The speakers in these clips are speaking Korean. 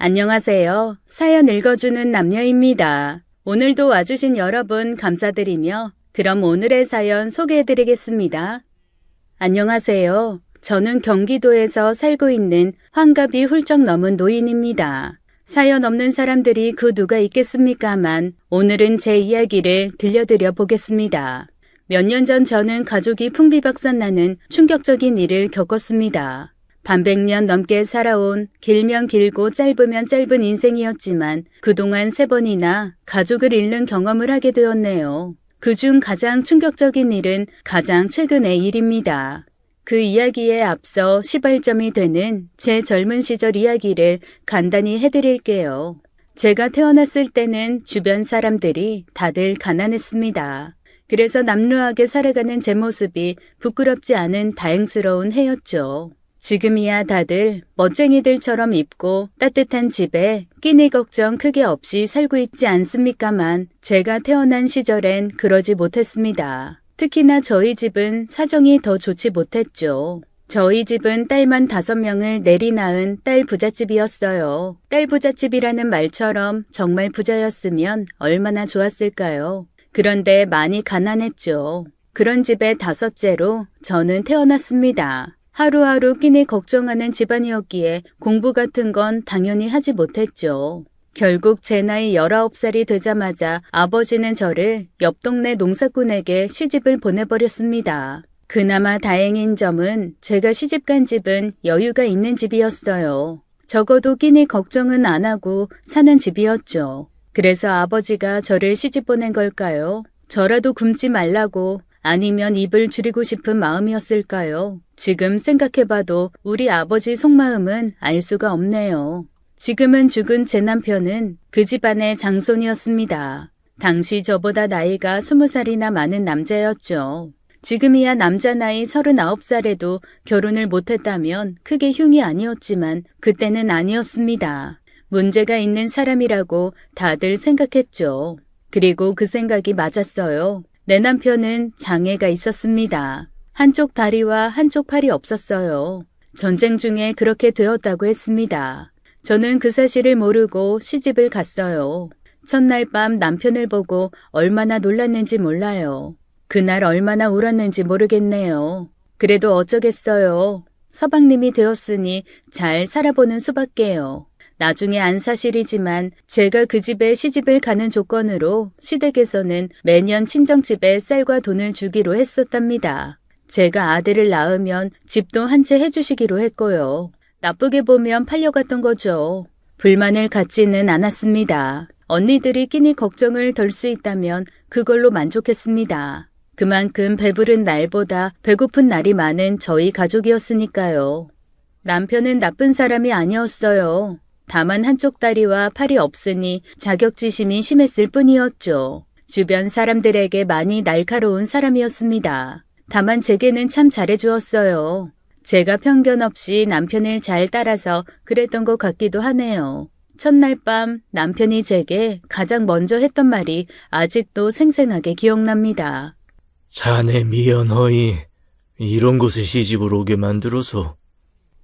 안녕하세요. 사연 읽어주는 남녀입니다. 오늘도 와주신 여러분 감사드리며 그럼 오늘의 사연 소개해드리겠습니다. 안녕하세요. 저는 경기도에서 살고 있는 환갑이 훌쩍 넘은 노인입니다. 사연 없는 사람들이 그 누가 있겠습니까만 오늘은 제 이야기를 들려드려 보겠습니다. 몇 년 전 저는 가족이 풍비박산나는 충격적인 일을 겪었습니다. 반백년 넘게 살아온 길면 길고 짧으면 짧은 인생이었지만 그동안 3번이나 가족을 잃는 경험을 하게 되었네요. 그중 가장 충격적인 일은 가장 최근의 일입니다. 그 이야기에 앞서 시발점이 되는 제 젊은 시절 이야기를 간단히 해드릴게요. 제가 태어났을 때는 주변 사람들이 다들 가난했습니다. 그래서 남루하게 살아가는 제 모습이 부끄럽지 않은 다행스러운 해였죠. 지금이야 다들 멋쟁이들처럼 입고 따뜻한 집에 끼니 걱정 크게 없이 살고 있지 않습니까만 제가 태어난 시절엔 그러지 못했습니다. 특히나 저희 집은 사정이 더 좋지 못했죠. 저희 집은 딸만 5명을 내리 낳은 딸 부잣집이었어요. 딸 부잣집이라는 말처럼 정말 부자였으면 얼마나 좋았을까요? 그런데 많이 가난했죠. 그런 집의 5째로 저는 태어났습니다. 하루하루 끼니 걱정하는 집안이었기에 공부 같은 건 당연히 하지 못했죠. 결국 제 나이 19살이 되자마자 아버지는 저를 옆 동네 농사꾼에게 시집을 보내버렸습니다. 그나마 다행인 점은 제가 시집간 집은 여유가 있는 집이었어요. 적어도 끼니 걱정은 안 하고 사는 집이었죠. 그래서 아버지가 저를 시집 보낸 걸까요? 저라도 굶지 말라고 아니면 입을 줄이고 싶은 마음이었을까요? 지금 생각해봐도 우리 아버지 속마음은 알 수가 없네요. 지금은 죽은 제 남편은 그 집안의 장손이었습니다. 당시 저보다 나이가 20살이나 많은 남자였죠. 지금이야 남자 나이 39살에도 결혼을 못했다면 크게 흉이 아니었지만 그때는 아니었습니다. 문제가 있는 사람이라고 다들 생각했죠. 그리고 그 생각이 맞았어요. 내 남편은 장애가 있었습니다. 한쪽 다리와 한쪽 팔이 없었어요. 전쟁 중에 그렇게 되었다고 했습니다. 저는 그 사실을 모르고 시집을 갔어요. 첫날 밤 남편을 보고 얼마나 놀랐는지 몰라요. 그날 얼마나 울었는지 모르겠네요. 그래도 어쩌겠어요. 서방님이 되었으니 잘 살아보는 수밖에요. 나중에 안 사실이지만 제가 그 집에 시집을 가는 조건으로 시댁에서는 매년 친정집에 쌀과 돈을 주기로 했었답니다. 제가 아들을 낳으면 집도 한 채 해주시기로 했고요. 나쁘게 보면 팔려갔던 거죠. 불만을 갖지는 않았습니다. 언니들이 끼니 걱정을 덜 수 있다면 그걸로 만족했습니다. 그만큼 배부른 날보다 배고픈 날이 많은 저희 가족이었으니까요. 남편은 나쁜 사람이 아니었어요. 다만 한쪽 다리와 팔이 없으니 자격지심이 심했을 뿐이었죠. 주변 사람들에게 많이 날카로운 사람이었습니다. 다만 제게는 참 잘해주었어요. 제가 편견 없이 남편을 잘 따라서 그랬던 것 같기도 하네요. 첫날 밤 남편이 제게 가장 먼저 했던 말이 아직도 생생하게 기억납니다. 자네 미연허이 이런 곳에 시집을 오게 만들어서.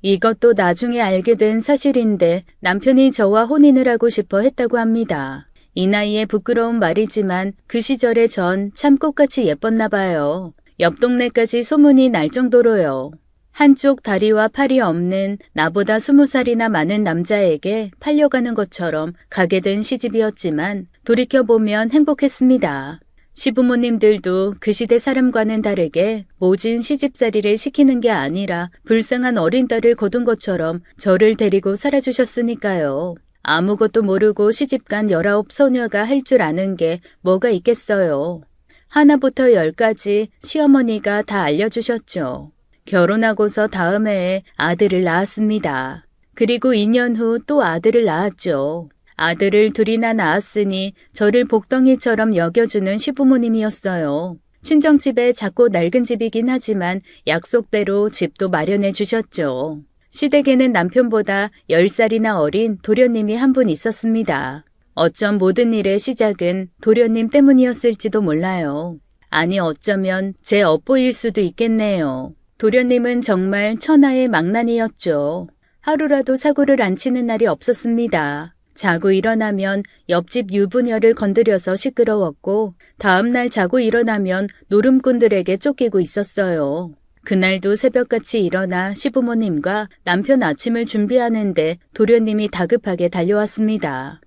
이것도 나중에 알게 된 사실인데 남편이 저와 혼인을 하고 싶어 했다고 합니다. 이 나이에 부끄러운 말이지만 그 시절에 전 참 꽃같이 예뻤나 봐요. 옆 동네까지 소문이 날 정도로요. 한쪽 다리와 팔이 없는 나보다 20살이나 많은 남자에게 팔려가는 것처럼 가게 된 시집이었지만 돌이켜보면 행복했습니다. 시부모님들도 그 시대 사람과는 다르게 모진 시집살이를 시키는 게 아니라 불쌍한 어린 딸을 거둔 것처럼 저를 데리고 살아주셨으니까요. 아무것도 모르고 시집간 19 소녀가 할 줄 아는 게 뭐가 있겠어요. 하나부터 10까지 시어머니가 다 알려주셨죠. 결혼하고서 다음 해에 아들을 낳았습니다. 그리고 2년 후 또 아들을 낳았죠. 아들을 둘이나 낳았으니 저를 복덩이처럼 여겨주는 시부모님이었어요. 친정집에 작고 낡은 집이긴 하지만 약속대로 집도 마련해 주셨죠. 시댁에는 남편보다 10살이나 어린 도련님이 한 분 있었습니다. 어쩜 모든 일의 시작은 도련님 때문이었을지도 몰라요. 아니 어쩌면 제 업보일 수도 있겠네요. 도련님은 정말 천하의 망난이었죠. 하루라도 사고를 안 치는 날이 없었습니다. 자고 일어나면 옆집 유부녀를 건드려서 시끄러웠고 다음 날 자고 일어나면 노름꾼들에게 쫓기고 있었어요. 그날도 새벽같이 일어나 시부모님과 남편 아침을 준비하는데 도련님이 다급하게 달려왔습니다.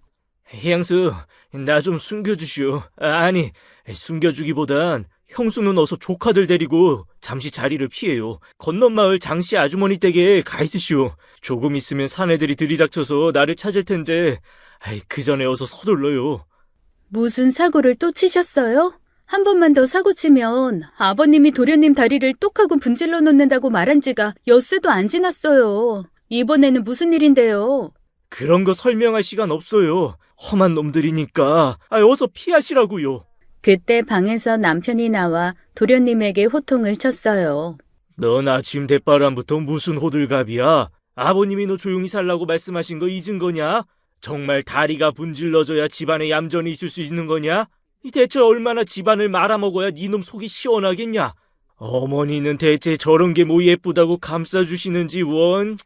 형수, 나 좀 숨겨주시오. 아니, 숨겨주기보단 형수는 어서 조카들 데리고 잠시 자리를 피해요. 건넌마을 장씨 아주머니 댁에 가 있으시오. 조금 있으면 사내들이 들이닥쳐서 나를 찾을 텐데, 그 전에 어서 서둘러요. 무슨 사고를 또 치셨어요? 한 번만 더 사고 치면 아버님이 도련님 다리를 똑하고 분질러 놓는다고 말한 지가 엿새도 안 지났어요. 이번에는 무슨 일인데요? 그런 거 설명할 시간 없어요. 험한 놈들이니까 어서 피하시라고요. 그때 방에서 남편이 나와 도련님에게 호통을 쳤어요. 넌 아침 대바람부터 무슨 호들갑이야? 아버님이 너 조용히 살라고 말씀하신 거 잊은 거냐? 정말 다리가 분질러져야 집안에 얌전히 있을 수 있는 거냐? 대체 얼마나 집안을 말아먹어야 니놈 속이 시원하겠냐? 어머니는 대체 저런 게 뭐 예쁘다고 감싸주시는지 원?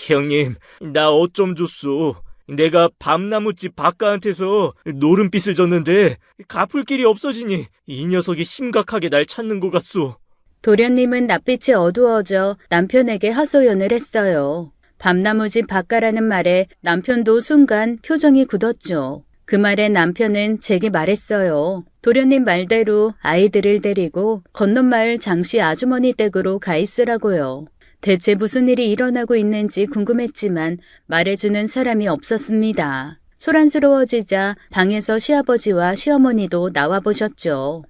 형님, 나 어쩜 좋소. 내가 밤나무집 박가한테서 노름빛을 줬는데 갚을 길이 없어지니 이 녀석이 심각하게 날 찾는 것 같소. 도련님은 낯빛이 어두워져 남편에게 하소연을 했어요. 밤나무집 박가라는 말에 남편도 순간 표정이 굳었죠. 그 말에 남편은 제게 말했어요. 도련님 말대로 아이들을 데리고 건넌마을 장씨 아주머니 댁으로 가 있으라고요. 대체 무슨 일이 일어나고 있는지 궁금했지만 말해주는 사람이 없었습니다. 소란스러워지자 방에서 시아버지와 시어머니도 나와보셨죠.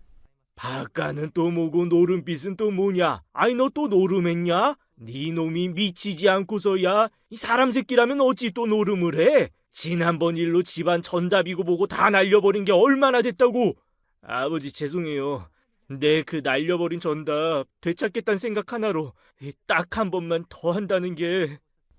박가는 또 뭐고 노름빛은 또 뭐냐? 너 또 노름했냐? 네 놈이 미치지 않고서야 이 사람 새끼라면 어찌 또 노름을 해? 지난번 일로 집안 전답이고 뭐고 다 날려버린 게 얼마나 됐다고? 아버지 죄송해요. 내 그 날려버린 전답 되찾겠다는 생각 하나로 딱 한 번만 더 한다는 게.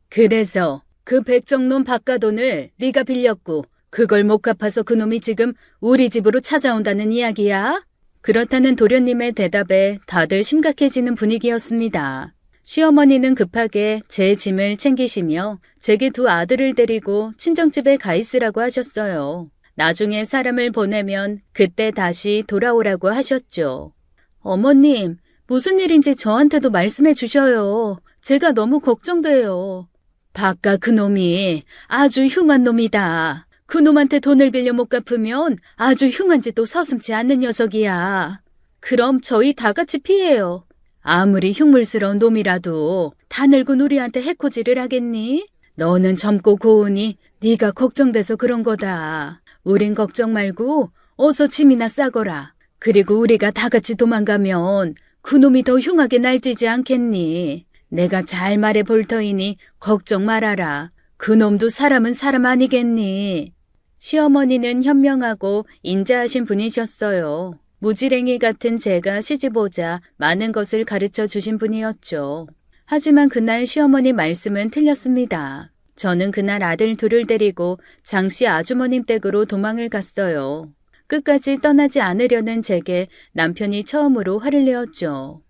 그래서 그 백정놈 박가돈을 네가 빌렸고 그걸 못 갚아서 그놈이 지금 우리 집으로 찾아온다는 이야기야? 그렇다는 도련님의 대답에 다들 심각해지는 분위기였습니다. 시어머니는 급하게 제 짐을 챙기시며 제게 두 아들을 데리고 친정집에 가 있으라고 하셨어요. 나중에 사람을 보내면 그때 다시 돌아오라고 하셨죠. 어머님, 무슨 일인지 저한테도 말씀해 주셔요. 제가 너무 걱정돼요. 박가 그놈이 아주 흉한 놈이다. 그놈한테 돈을 빌려 못 갚으면 아주 흉한 짓도 서슴지 않는 녀석이야. 그럼 저희 다 같이 피해요. 아무리 흉물스러운 놈이라도 다 늙은 우리한테 해코지를 하겠니? 너는 젊고 고우니 네가 걱정돼서 그런 거다. 우린 걱정 말고 어서 짐이나 싸거라. 그리고 우리가 다 같이 도망가면 그놈이 더 흉하게 날뛰지 않겠니? 내가 잘 말해 볼 터이니 걱정 말아라. 그놈도 사람은 사람 아니겠니? 시어머니는 현명하고 인자하신 분이셨어요. 무지랭이 같은 제가 시집오자 많은 것을 가르쳐 주신 분이었죠. 하지만 그날 시어머니 말씀은 틀렸습니다. 저는 그날 아들 둘을 데리고 장씨 아주머님 댁으로 도망을 갔어요. 끝까지 떠나지 않으려는 제게 남편이 처음으로 화를 내었죠.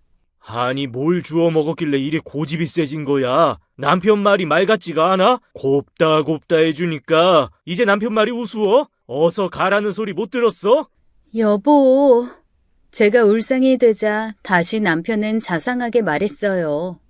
아니 뭘 주워 먹었길래 이리 고집이 세진 거야? 남편 말이 말 같지가 않아? 곱다 곱다 해주니까 이제 남편 말이 우스워? 어서 가라는 소리 못 들었어? 여보, 제가 울상이 되자 다시 남편은 자상하게 말했어요.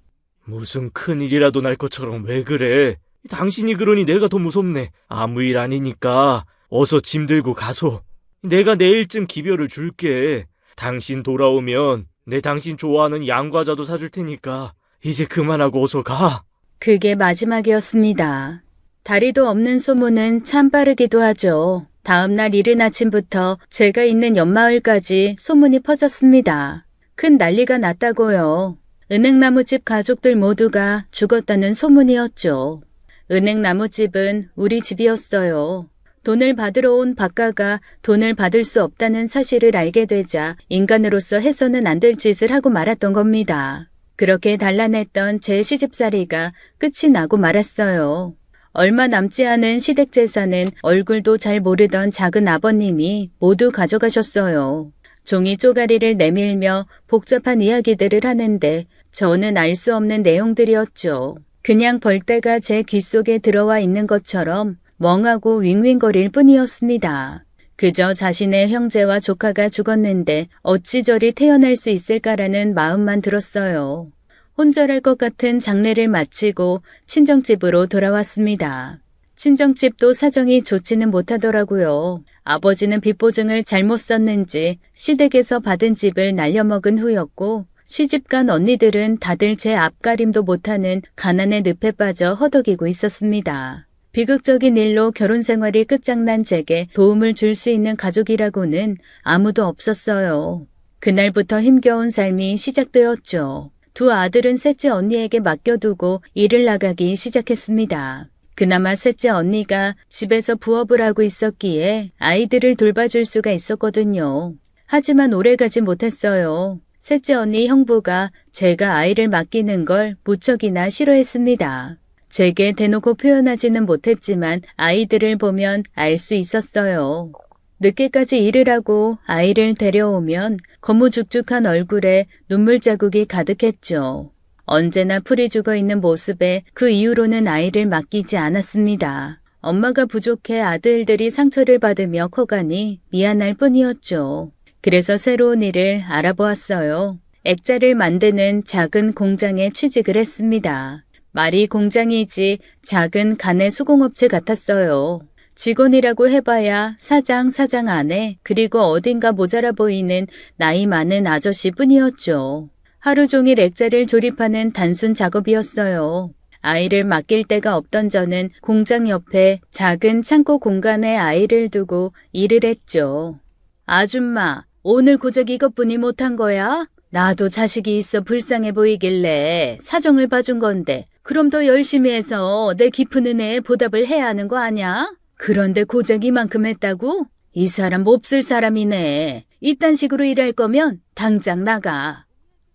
무슨 큰일이라도 날 것처럼 왜 그래? 당신이 그러니 내가 더 무섭네. 아무 일 아니니까 어서 짐 들고 가소. 내가 내일쯤 기별을 줄게. 당신 돌아오면 내 당신 좋아하는 양과자도 사줄 테니까 이제 그만하고 어서 가. 그게 마지막이었습니다. 다리도 없는 소문은 참 빠르기도 하죠. 다음 날 이른 아침부터 제가 있는 옆마을까지 소문이 퍼졌습니다. 큰 난리가 났다고요. 은행나무집 가족들 모두가 죽었다는 소문이었죠. 은행나무집은 우리 집이었어요. 돈을 받으러 온 박가가 돈을 받을 수 없다는 사실을 알게 되자 인간으로서 해서는 안 될 짓을 하고 말았던 겁니다. 그렇게 단란했던 제 시집살이가 끝이 나고 말았어요. 얼마 남지 않은 시댁재산은 얼굴도 잘 모르던 작은 아버님이 모두 가져가셨어요. 종이 쪼가리를 내밀며 복잡한 이야기들을 하는데 저는 알 수 없는 내용들이었죠. 그냥 벌떼가 제 귓속에 들어와 있는 것처럼 멍하고 윙윙거릴 뿐이었습니다. 그저 자신의 형제와 조카가 죽었는데 어찌 저리 태어날 수 있을까라는 마음만 들었어요. 혼절할 것 같은 장례를 마치고 친정집으로 돌아왔습니다. 친정집도 사정이 좋지는 못하더라고요. 아버지는 빚보증을 잘못 썼는지 시댁에서 받은 집을 날려먹은 후였고 시집간 언니들은 다들 제 앞가림도 못하는 가난의 늪에 빠져 허덕이고 있었습니다. 비극적인 일로 결혼 생활이 끝장난 제게 도움을 줄 수 있는 가족이라고는 아무도 없었어요. 그날부터 힘겨운 삶이 시작되었죠. 두 아들은 셋째 언니에게 맡겨두고 일을 나가기 시작했습니다. 그나마 셋째 언니가 집에서 부업을 하고 있었기에 아이들을 돌봐줄 수가 있었거든요. 하지만 오래가지 못했어요. 셋째 언니 형부가 제가 아이를 맡기는 걸 무척이나 싫어했습니다. 제게 대놓고 표현하지는 못했지만 아이들을 보면 알 수 있었어요. 늦게까지 일을 하고 아이를 데려오면 거무죽죽한 얼굴에 눈물 자국이 가득했죠. 언제나 풀이 죽어있는 모습에 그 이후로는 아이를 맡기지 않았습니다. 엄마가 부족해 아들들이 상처를 받으며 커가니 미안할 뿐이었죠. 그래서 새로운 일을 알아보았어요. 액자를 만드는 작은 공장에 취직을 했습니다. 말이 공장이지 작은 간의 수공업체 같았어요. 직원이라고 해봐야 사장 아내 그리고 어딘가 모자라 보이는 나이 많은 아저씨뿐이었죠. 하루 종일 액자를 조립하는 단순 작업이었어요. 아이를 맡길 데가 없던 저는 공장 옆에 작은 창고 공간에 아이를 두고 일을 했죠. 아줌마, 오늘 고작 이것뿐이 못한 거야? 나도 자식이 있어 불쌍해 보이길래 사정을 봐준 건데 그럼 더 열심히 해서 내 깊은 은혜에 보답을 해야 하는 거 아냐? 그런데 고작 이만큼 했다고? 이 사람 몹쓸 사람이네. 이딴 식으로 일할 거면 당장 나가.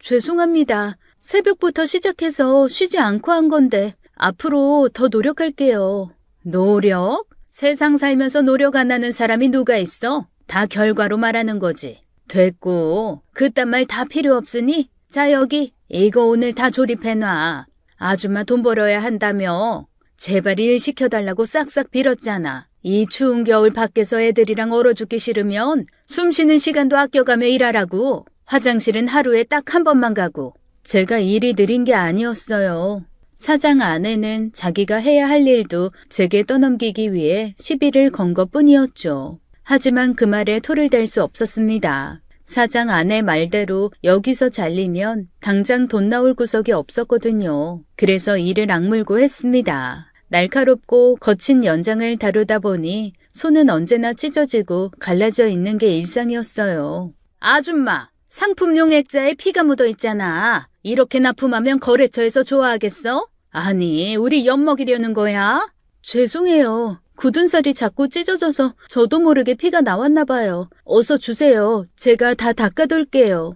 죄송합니다. 새벽부터 시작해서 쉬지 않고 한 건데 앞으로 더 노력할게요. 노력? 세상 살면서 노력 안 하는 사람이 누가 있어? 다 결과로 말하는 거지. 됐고 그딴 말 다 필요 없으니 자 여기 이거 오늘 다 조립해놔. 아줌마 돈 벌어야 한다며. 제발 일 시켜달라고 싹싹 빌었잖아. 이 추운 겨울 밖에서 애들이랑 얼어 죽기 싫으면 숨 쉬는 시간도 아껴가며 일하라고. 화장실은 하루에 딱 한 번만 가고. 제가 일이 느린 게 아니었어요. 사장 아내는 자기가 해야 할 일도 제게 떠넘기기 위해 시비를 건 것뿐이었죠. 하지만 그 말에 토를 댈 수 없었습니다. 사장 아내 말대로 여기서 잘리면 당장 돈 나올 구석이 없었거든요. 그래서 일을 악물고 했습니다. 날카롭고 거친 연장을 다루다 보니 손은 언제나 찢어지고 갈라져 있는 게 일상이었어요. 아줌마, 상품용 액자에 피가 묻어 있잖아. 이렇게 납품하면 거래처에서 좋아하겠어? 아니, 우리 엿먹이려는 거야? 죄송해요. 굳은 살이 자꾸 찢어져서 저도 모르게 피가 나왔나 봐요. 어서 주세요. 제가 다 닦아둘게요.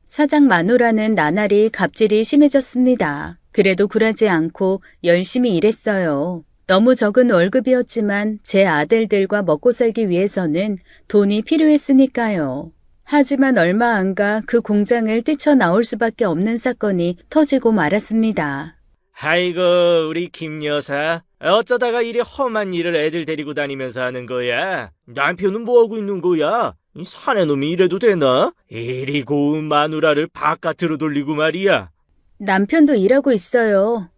사장 마누라는 나날이 갑질이 심해졌습니다. 그래도 굴하지 않고 열심히 일했어요. 너무 적은 월급이었지만 제 아들들과 먹고 살기 위해서는 돈이 필요했으니까요. 하지만 얼마 안 가 그 공장을 뛰쳐나올 수밖에 없는 사건이 터지고 말았습니다. 아이고, 우리 김 여사. 어쩌다가 이리 험한 일을 애들 데리고 다니면서 하는 거야? 남편은 뭐하고 있는 거야? 이 사내놈이 이래도 되나? 이리 고운 마누라를 바깥으로 돌리고 말이야. 남편도 일하고 있어요.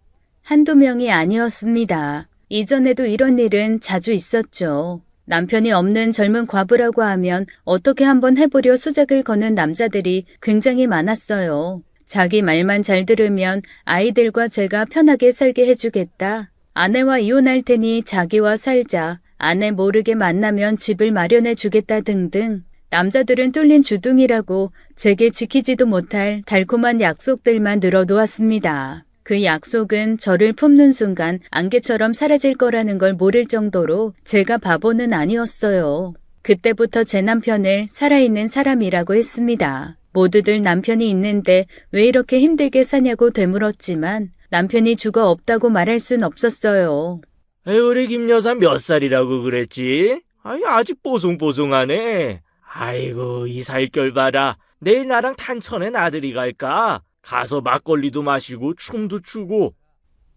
한두 명이 아니었습니다. 이전에도 이런 일은 자주 있었죠. 남편이 없는 젊은 과부라고 하면 어떻게 한번 해보려 수작을 거는 남자들이 굉장히 많았어요. 자기 말만 잘 들으면 아이들과 제가 편하게 살게 해주겠다. 아내와 이혼할 테니 자기와 살자. 아내 모르게 만나면 집을 마련해 주겠다 등등. 남자들은 뚫린 주둥이라고 제게 지키지도 못할 달콤한 약속들만 늘어놓았습니다. 그 약속은 저를 품는 순간 안개처럼 사라질 거라는 걸 모를 정도로 제가 바보는 아니었어요. 그때부터 제 남편을 살아있는 사람이라고 했습니다. 모두들 남편이 있는데 왜 이렇게 힘들게 사냐고 되물었지만 남편이 죽어 없다고 말할 순 없었어요. 우리 김 여사 몇 살이라고 그랬지? 아직 뽀송뽀송하네. 아이고, 이 살결 봐라. 내일 나랑 탄천에 나들이 갈까? 가서 막걸리도 마시고 춤도 추고.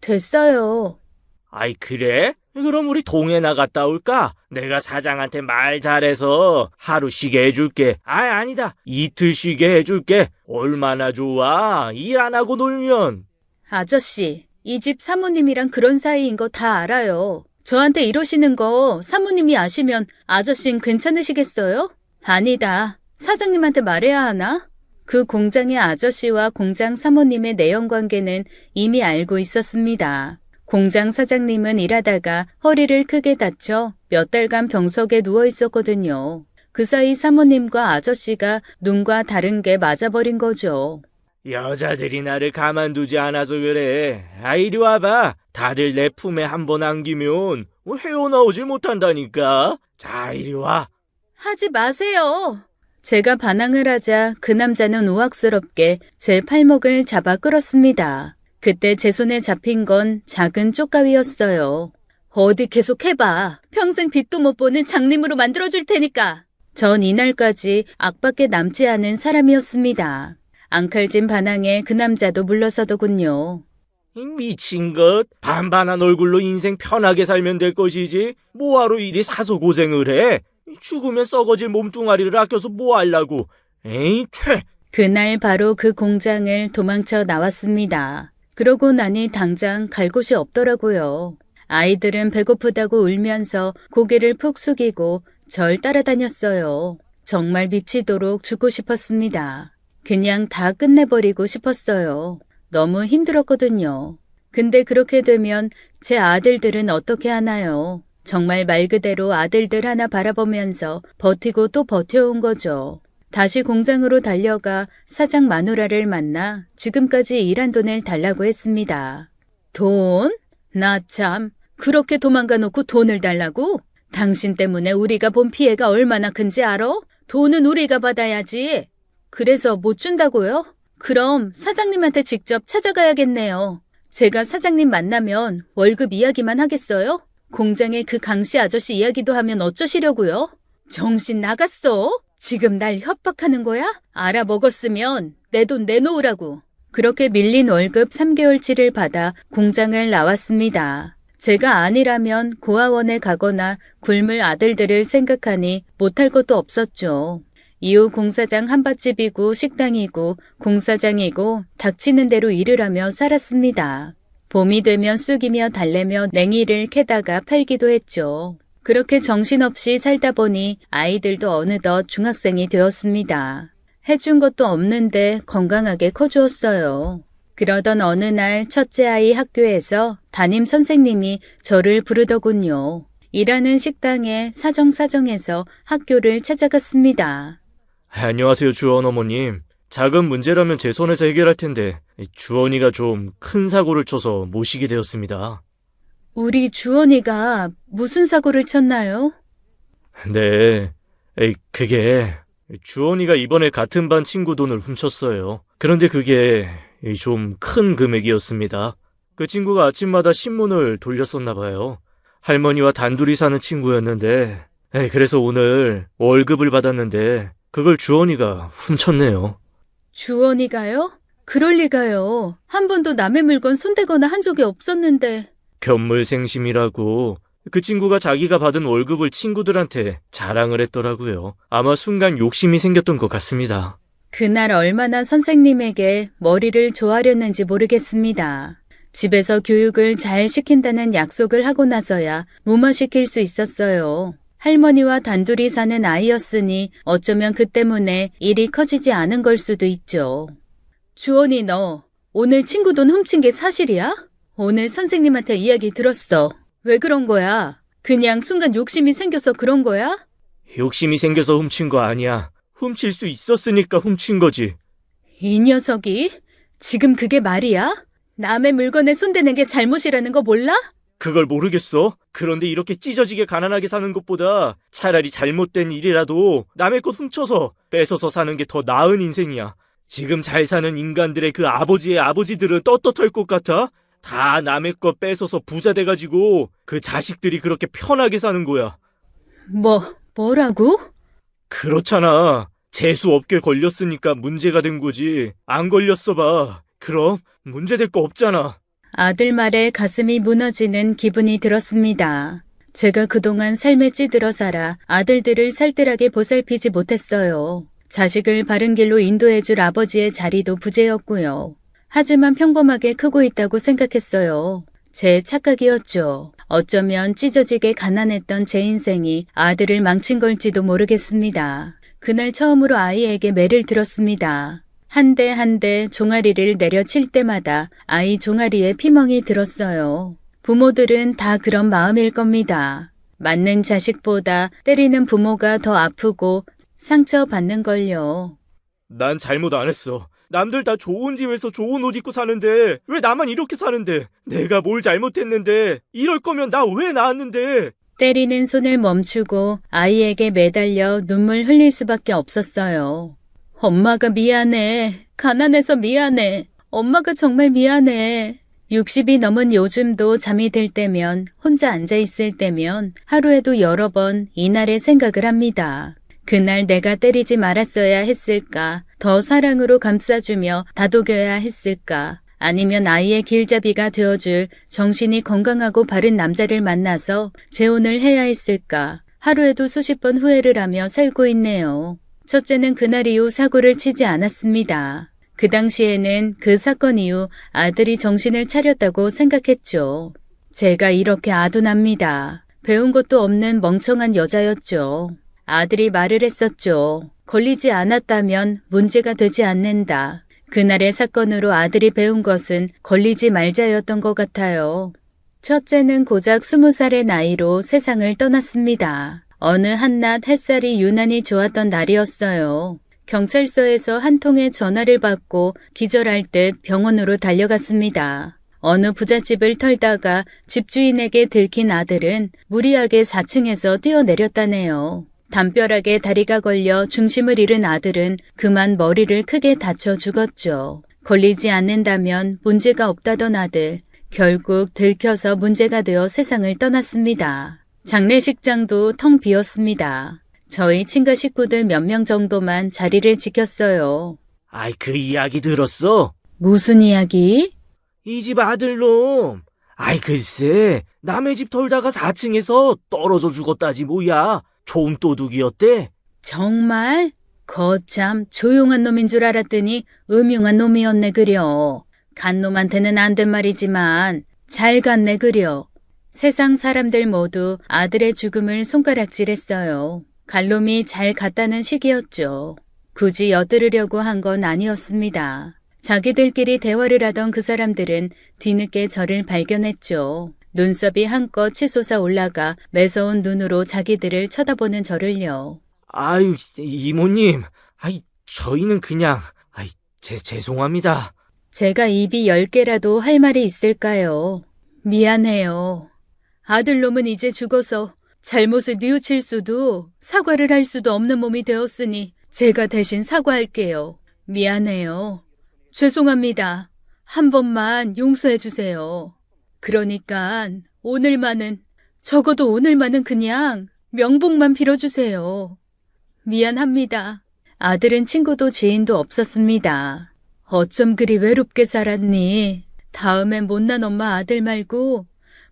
됐어요. 아이, 그래? 그럼 우리 동해 나갔다 올까? 내가 사장한테 말 잘해서 하루 쉬게 해줄게. 아니다. 이틀 쉬게 해줄게. 얼마나 좋아. 일 안 하고 놀면. 아저씨, 이 집 사모님이랑 그런 사이인 거 다 알아요. 저한테 이러시는 거 사모님이 아시면 아저씨는 괜찮으시겠어요? 아니다. 사장님한테 말해야 하나? 그 공장의 아저씨와 공장 사모님의 내연 관계는 이미 알고 있었습니다. 공장 사장님은 일하다가 허리를 크게 다쳐 몇 달간 병석에 누워 있었거든요. 그 사이 사모님과 아저씨가 눈과 다른 게 맞아버린 거죠. 여자들이 나를 가만두지 않아서 그래. 이리 와봐. 다들 내 품에 한 번 안기면 헤어나오질 못한다니까. 자, 이리 와. 하지 마세요. 제가 반항을 하자 그 남자는 우악스럽게 제 팔목을 잡아 끌었습니다. 그때 제 손에 잡힌 건 작은 쪽가위였어요. 어디 계속 해봐. 평생 빛도 못 보는 장님으로 만들어줄 테니까. 전 이날까지 악밖에 남지 않은 사람이었습니다. 앙칼진 반항에 그 남자도 물러서더군요. 이 미친 것. 반반한 얼굴로 인생 편하게 살면 될 것이지. 뭐하러 이리 사서 고생을 해. 죽으면 썩어질 몸뚱아리를 아껴서 뭐 하려고. 에이, 퇴. 그날 바로 그 공장을 도망쳐 나왔습니다. 그러고 나니 당장 갈 곳이 없더라고요. 아이들은 배고프다고 울면서 고개를 푹 숙이고 절 따라다녔어요. 정말 미치도록 죽고 싶었습니다. 그냥 다 끝내버리고 싶었어요. 너무 힘들었거든요. 근데 그렇게 되면 제 아들들은 어떻게 하나요? 정말 말 그대로 아들들 하나 바라보면서 버티고 또 버텨온 거죠. 다시 공장으로 달려가 사장 마누라를 만나 지금까지 일한 돈을 달라고 했습니다. 돈? 나 참, 그렇게 도망가 놓고 돈을 달라고? 당신 때문에 우리가 본 피해가 얼마나 큰지 알아? 돈은 우리가 받아야지. 그래서 못 준다고요? 그럼 사장님한테 직접 찾아가야겠네요. 제가 사장님 만나면 월급 이야기만 하겠어요? 공장의 그 강씨 아저씨 이야기도 하면 어쩌시려고요? 정신 나갔어? 지금 날 협박하는 거야? 알아먹었으면 내 돈 내놓으라고. 그렇게 밀린 월급 3개월치를 받아 공장을 나왔습니다. 제가 아니라면 고아원에 가거나 굶을 아들들을 생각하니 못할 것도 없었죠. 이후 공사장 한밭집이고 식당이고 공사장이고 닥치는 대로 일을 하며 살았습니다. 봄이 되면 쑥이며 달래며 냉이를 캐다가 팔기도 했죠. 그렇게 정신없이 살다 보니 아이들도 어느덧 중학생이 되었습니다. 해준 것도 없는데 건강하게 커주었어요. 그러던 어느 날 첫째 아이 학교에서 담임 선생님이 저를 부르더군요. 일하는 식당에 사정사정해서 학교를 찾아갔습니다. 안녕하세요, 주원 어머님. 작은 문제라면 제 손에서 해결할 텐데 주원이가 좀 큰 사고를 쳐서 모시게 되었습니다. 우리 주원이가 무슨 사고를 쳤나요? 네, 그게 주원이가 이번에 같은 반 친구 돈을 훔쳤어요. 그런데 그게 좀 큰 금액이었습니다. 그 친구가 아침마다 신문을 돌렸었나 봐요. 할머니와 단둘이 사는 친구였는데 그래서 오늘 월급을 받았는데 그걸 주원이가 훔쳤네요. 주원이가요? 그럴 리가요. 한 번도 남의 물건 손대거나 한 적이 없었는데. 견물생심이라고 그 친구가 자기가 받은 월급을 친구들한테 자랑을 했더라고요. 아마 순간 욕심이 생겼던 것 같습니다. 그날 얼마나 선생님에게 머리를 조아렸는지 모르겠습니다. 집에서 교육을 잘 시킨다는 약속을 하고 나서야 무마시킬 수 있었어요. 할머니와 단둘이 사는 아이였으니 어쩌면 그 때문에 일이 커지지 않은 걸 수도 있죠. 주원이 너 오늘 친구 돈 훔친 게 사실이야? 오늘 선생님한테 이야기 들었어. 왜 그런 거야? 그냥 순간 욕심이 생겨서 그런 거야? 욕심이 생겨서 훔친 거 아니야. 훔칠 수 있었으니까 훔친 거지. 이 녀석이? 지금 그게 말이야? 남의 물건에 손대는 게 잘못이라는 거 몰라? 그걸 모르겠어? 그런데 이렇게 찢어지게 가난하게 사는 것보다 차라리 잘못된 일이라도 남의 것 훔쳐서 뺏어서 사는 게 더 나은 인생이야. 지금 잘 사는 인간들의 그 아버지의 아버지들은 떳떳할 것 같아? 다 남의 것 뺏어서 부자 돼가지고 그 자식들이 그렇게 편하게 사는 거야. 뭐라고? 그렇잖아. 재수없게 걸렸으니까 문제가 된 거지. 안 걸렸어 봐. 그럼 문제될 거 없잖아. 아들 말에 가슴이 무너지는 기분이 들었습니다. 제가 그동안 삶에 찌들어 살아 아들들을 살뜰하게 보살피지 못했어요. 자식을 바른 길로 인도해줄 아버지의 자리도 부재였고요. 하지만 평범하게 크고 있다고 생각했어요. 제 착각이었죠. 어쩌면 찢어지게 가난했던 제 인생이 아들을 망친 걸지도 모르겠습니다. 그날 처음으로 아이에게 매를 들었습니다. 한 대 한 대 종아리를 내려칠 때마다 아이 종아리에 피멍이 들었어요. 부모들은 다 그런 마음일 겁니다. 맞는 자식보다 때리는 부모가 더 아프고 상처받는 걸요. 난 잘못 안 했어. 남들 다 좋은 집에서 좋은 옷 입고 사는데 왜 나만 이렇게 사는데? 내가 뭘 잘못했는데? 이럴 거면 나 왜 낳았는데? 때리는 손을 멈추고 아이에게 매달려 눈물 흘릴 수밖에 없었어요. 엄마가 미안해. 가난해서 미안해. 엄마가 정말 미안해. 60이 넘은 요즘도 잠이 들 때면, 혼자 앉아 있을 때면 하루에도 여러 번 이날의 생각을 합니다. 그날 내가 때리지 말았어야 했을까? 더 사랑으로 감싸주며 다독여야 했을까? 아니면 아이의 길잡이가 되어줄 정신이 건강하고 바른 남자를 만나서 재혼을 해야 했을까? 하루에도 수십 번 후회를 하며 살고 있네요. 첫째는 그날 이후 사고를 치지 않았습니다. 그 당시에는 그 사건 이후 아들이 정신을 차렸다고 생각했죠. 제가 이렇게 아둔합니다. 배운 것도 없는 멍청한 여자였죠. 아들이 말을 했었죠. 걸리지 않았다면 문제가 되지 않는다. 그날의 사건으로 아들이 배운 것은 걸리지 말자였던 것 같아요. 첫째는 고작 20살의 나이로 세상을 떠났습니다. 어느 한낮 햇살이 유난히 좋았던 날이었어요. 경찰서에서 한 통의 전화를 받고 기절할 듯 병원으로 달려갔습니다. 어느 부잣집을 털다가 집주인에게 들킨 아들은 무리하게 4층에서 뛰어내렸다네요. 담벼락에 다리가 걸려 중심을 잃은 아들은 그만 머리를 크게 다쳐 죽었죠. 걸리지 않는다면 문제가 없다던 아들, 결국 들켜서 문제가 되어 세상을 떠났습니다. 장례식장도 텅 비었습니다. 저희 친가 식구들 몇 명 정도만 자리를 지켰어요. 아이, 그 이야기 들었어? 무슨 이야기? 이 집 아들놈. 아이, 글쎄, 남의 집 털다가 4층에서 떨어져 죽었다지 뭐야. 좀도둑이었대? 정말? 거참 조용한 놈인 줄 알았더니 음흉한 놈이었네 그려. 간 놈한테는 안 된 말이지만 잘 갔네 그려. 세상 사람들 모두 아들의 죽음을 손가락질했어요. 갈놈이 잘 갔다는 식이었죠. 굳이 엿들으려고 한 건 아니었습니다. 자기들끼리 대화를 하던 그 사람들은 뒤늦게 저를 발견했죠. 눈썹이 한껏 치솟아 올라가 매서운 눈으로 자기들을 쳐다보는 저를요. 아유, 이모님. 아이, 저희는 그냥, 죄송합니다. 제가 입이 10개라도 할 말이 있을까요? 미안해요. 아들놈은 이제 죽어서 잘못을 뉘우칠 수도 사과를 할 수도 없는 몸이 되었으니 제가 대신 사과할게요. 미안해요. 죄송합니다. 한 번만 용서해 주세요. 그러니까 오늘만은, 적어도 오늘만은 그냥 명복만 빌어주세요. 미안합니다. 아들은 친구도 지인도 없었습니다. 어쩜 그리 외롭게 살았니? 다음엔 못난 엄마 아들 말고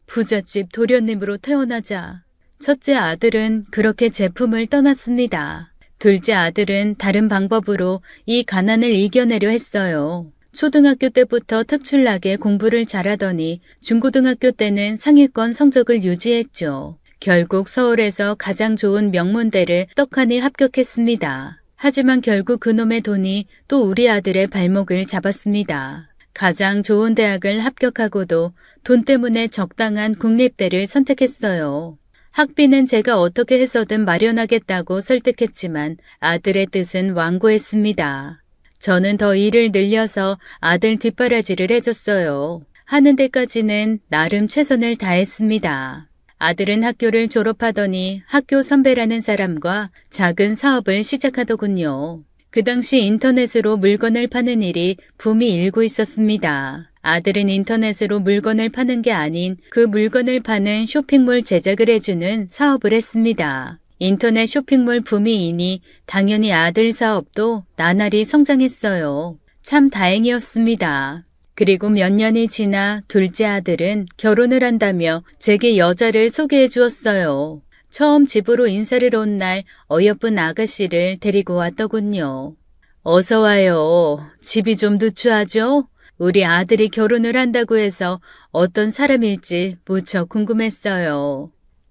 부잣집 도련님으로 태어나자. 첫째 아들은 그렇게 제품을 떠났습니다. 둘째 아들은 다른 방법으로 이 가난을 이겨내려 했어요. 초등학교 때부터 특출나게 공부를 잘하더니 중고등학교 때는 상위권 성적을 유지했죠. 결국 서울에서 가장 좋은 명문대를 떡하니 합격했습니다. 하지만 결국 그놈의 돈이 또 우리 아들의 발목을 잡았습니다. 가장 좋은 대학을 합격하고도 돈 때문에 적당한 국립대를 선택했어요. 학비는 제가 어떻게 해서든 마련하겠다고 설득했지만 아들의 뜻은 완고했습니다. 저는 더 일을 늘려서 아들 뒷바라지를 해줬어요. 하는 데까지는 나름 최선을 다했습니다. 아들은 학교를 졸업하더니 학교 선배라는 사람과 작은 사업을 시작하더군요. 그 당시 인터넷으로 물건을 파는 일이 붐이 일고 있었습니다. 아들은 인터넷으로 물건을 파는 게 아닌 그 물건을 파는 쇼핑몰 제작을 해주는 사업을 했습니다. 인터넷 쇼핑몰 붐이 이니 당연히 아들 사업도 나날이 성장했어요. 참 다행이었습니다. 그리고 몇 년이 지나 둘째 아들은 결혼을 한다며 제게 여자를 소개해 주었어요. 처음 집으로 인사를 온 날 어여쁜 아가씨를 데리고 왔더군요. 어서 와요. 집이 좀 누추하죠? 우리 아들이 결혼을 한다고 해서 어떤 사람일지 무척 궁금했어요.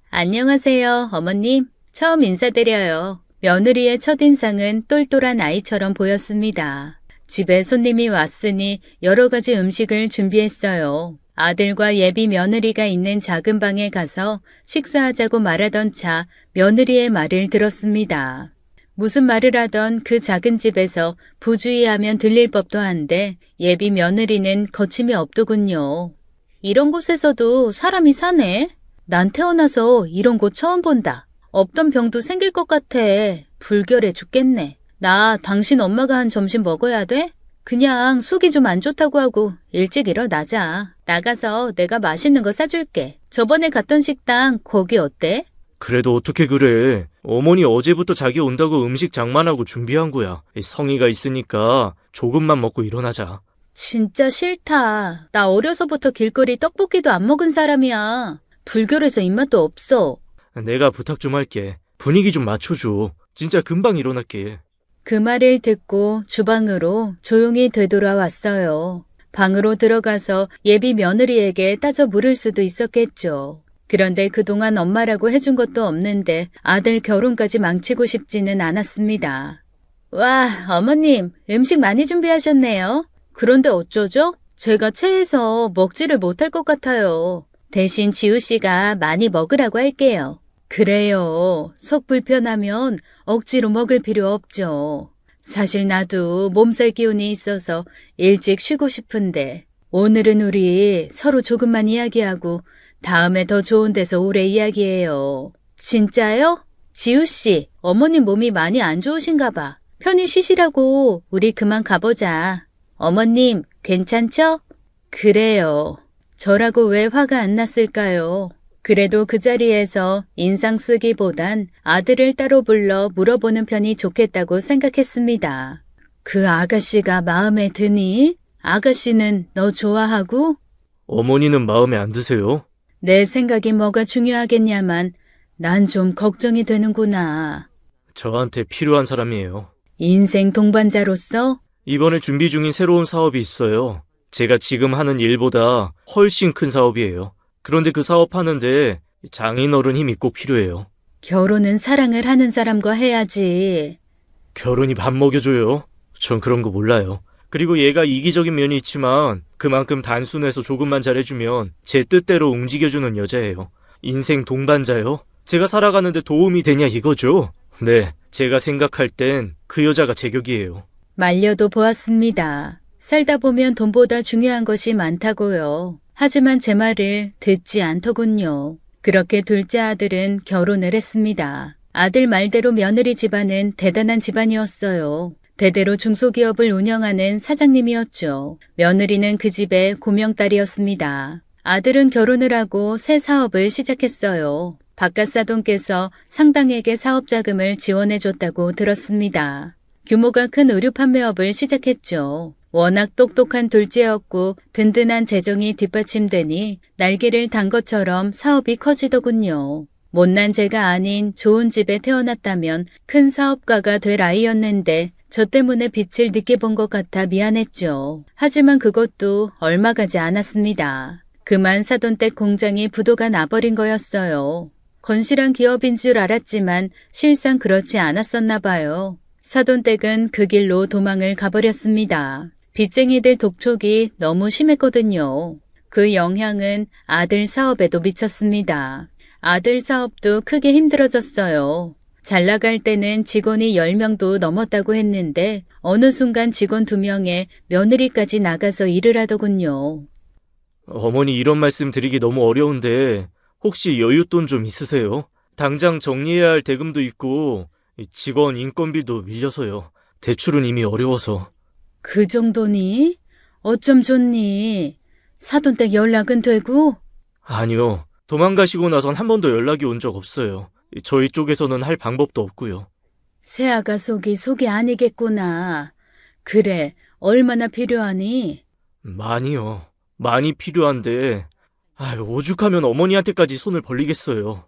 안녕하세요, 어머님. 처음 인사드려요. 며느리의 첫인상은 똘똘한 아이처럼 보였습니다. 집에 손님이 왔으니 여러 가지 음식을 준비했어요. 아들과 예비 며느리가 있는 작은 방에 가서 식사하자고 말하던 차 며느리의 말을 들었습니다. 무슨 말을 하던 그 작은 집에서 부주의하면 들릴 법도 한데 예비 며느리는 거침이 없더군요. 이런 곳에서도 사람이 사네? 난 태어나서 이런 곳 처음 본다. 없던 병도 생길 것 같아. 불결해 죽겠네. 나 당신 엄마가 한 점심 먹어야 돼? 그냥 속이 좀 안 좋다고 하고 일찍 일어나자. 나가서 내가 맛있는 거 사줄게. 저번에 갔던 식당 거기 어때? 그래도 어떻게 그래. 어머니 어제부터 자기 온다고 음식 장만하고 준비한 거야. 성의가 있으니까 조금만 먹고 일어나자. 진짜 싫다. 나 어려서부터 길거리 떡볶이도 안 먹은 사람이야. 불결해서 입맛도 없어. 내가 부탁 좀 할게. 분위기 좀 맞춰줘. 진짜 금방 일어날게. 그 말을 듣고 주방으로 조용히 되돌아왔어요. 방으로 들어가서 예비 며느리에게 따져 물을 수도 있었겠죠. 그런데 그동안 엄마라고 해준 것도 없는데 아들 결혼까지 망치고 싶지는 않았습니다. 와, 어머님, 음식 많이 준비하셨네요. 그런데 어쩌죠? 제가 체해서 먹지를 못할 것 같아요. 대신 지우 씨가 많이 먹으라고 할게요. 그래요. 속 불편하면 억지로 먹을 필요 없죠. 사실 나도 몸살 기운이 있어서 일찍 쉬고 싶은데 오늘은 우리 서로 조금만 이야기하고 다음에 더 좋은 데서 오래 이야기해요. 진짜요? 지우 씨, 어머님 몸이 많이 안 좋으신가 봐. 편히 쉬시라고 우리 그만 가보자. 어머님, 괜찮죠? 그래요. 저라고 왜 화가 안 났을까요? 그래도 그 자리에서 인상 쓰기보단 아들을 따로 불러 물어보는 편이 좋겠다고 생각했습니다. 그 아가씨가 마음에 드니? 아가씨는 너 좋아하고? 어머니는 마음에 안 드세요? 내 생각이 뭐가 중요하겠냐만 난 좀 걱정이 되는구나. 저한테 필요한 사람이에요. 인생 동반자로서? 이번에 준비 중인 새로운 사업이 있어요. 제가 지금 하는 일보다 훨씬 큰 사업이에요. 그런데 그 사업하는데 장인어른 힘이 꼭 필요해요. 결혼은 사랑을 하는 사람과 해야지. 결혼이 밥 먹여줘요? 전 그런 거 몰라요. 그리고 얘가 이기적인 면이 있지만 그만큼 단순해서 조금만 잘해주면 제 뜻대로 움직여주는 여자예요. 인생 동반자요? 제가 살아가는데 도움이 되냐 이거죠? 네, 제가 생각할 땐 그 여자가 제격이에요. 말려도 보았습니다. 살다 보면 돈보다 중요한 것이 많다고요. 하지만 제 말을 듣지 않더군요. 그렇게 둘째 아들은 결혼을 했습니다. 아들 말대로 며느리 집안은 대단한 집안이었어요. 대대로 중소기업을 운영하는 사장님이었죠. 며느리는 그 집의 고명딸이었습니다. 아들은 결혼을 하고 새 사업을 시작했어요. 바깥 사돈께서 상당에게 사업 자금을 지원해줬다고 들었습니다. 규모가 큰 의류 판매업을 시작했죠. 워낙 똑똑한 둘째였고 든든한 재정이 뒷받침되니 날개를 단 것처럼 사업이 커지더군요. 못난 제가 아닌 좋은 집에 태어났다면 큰 사업가가 될 아이였는데 저 때문에 빛을 늦게 본 것 같아 미안했죠. 하지만 그것도 얼마 가지 않았습니다. 그만 사돈댁 공장이 부도가 나버린 거였어요. 건실한 기업인 줄 알았지만 실상 그렇지 않았었나 봐요. 사돈댁은 그 길로 도망을 가버렸습니다. 빚쟁이들 독촉이 너무 심했거든요. 그 영향은 아들 사업에도 미쳤습니다. 아들 사업도 크게 힘들어졌어요. 잘 나갈 때는 직원이 10명도 넘었다고 했는데 어느 순간 직원 2명에 며느리까지 나가서 일을 하더군요. 어머니 이런 말씀 드리기 너무 어려운데 혹시 여윳돈 좀 있으세요? 당장 정리해야 할 대금도 있고 직원 인건비도 밀려서요. 대출은 이미 어려워서. 그 정도니? 어쩜 좋니? 사돈댁 연락은 되고? 아니요. 도망가시고 나선 한 번도 연락이 온 적 없어요. 저희 쪽에서는 할 방법도 없고요. 새아가 속이 아니겠구나. 그래, 얼마나 필요하니? 많이요. 많이 필요한데, 오죽하면 어머니한테까지 손을 벌리겠어요.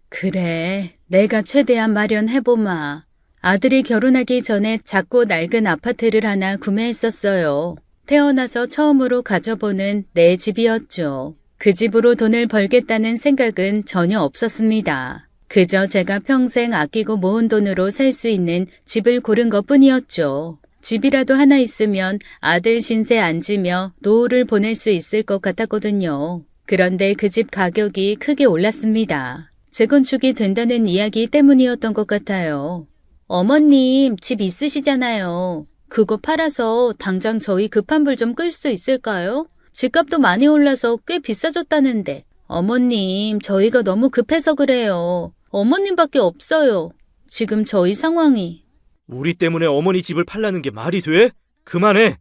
그래, 내가 최대한 마련해보마. 아들이 결혼하기 전에 작고 낡은 아파트를 하나 구매했었어요. 태어나서 처음으로 가져보는 내 집이었죠. 그 집으로 돈을 벌겠다는 생각은 전혀 없었습니다. 그저 제가 평생 아끼고 모은 돈으로 살 수 있는 집을 고른 것뿐이었죠. 집이라도 하나 있으면 아들 신세 안 지며 노후를 보낼 수 있을 것 같았거든요. 그런데 그 집 가격이 크게 올랐습니다. 재건축이 된다는 이야기 때문이었던 것 같아요. 어머님, 집 있으시잖아요. 그거 팔아서 당장 저희 급한 불 좀 끌 수 있을까요? 집값도 많이 올라서 꽤 비싸졌다는데. 어머님, 저희가 너무 급해서 그래요. 어머님밖에 없어요. 지금 저희 상황이. 우리 때문에 어머니 집을 팔라는 게 말이 돼? 그만해!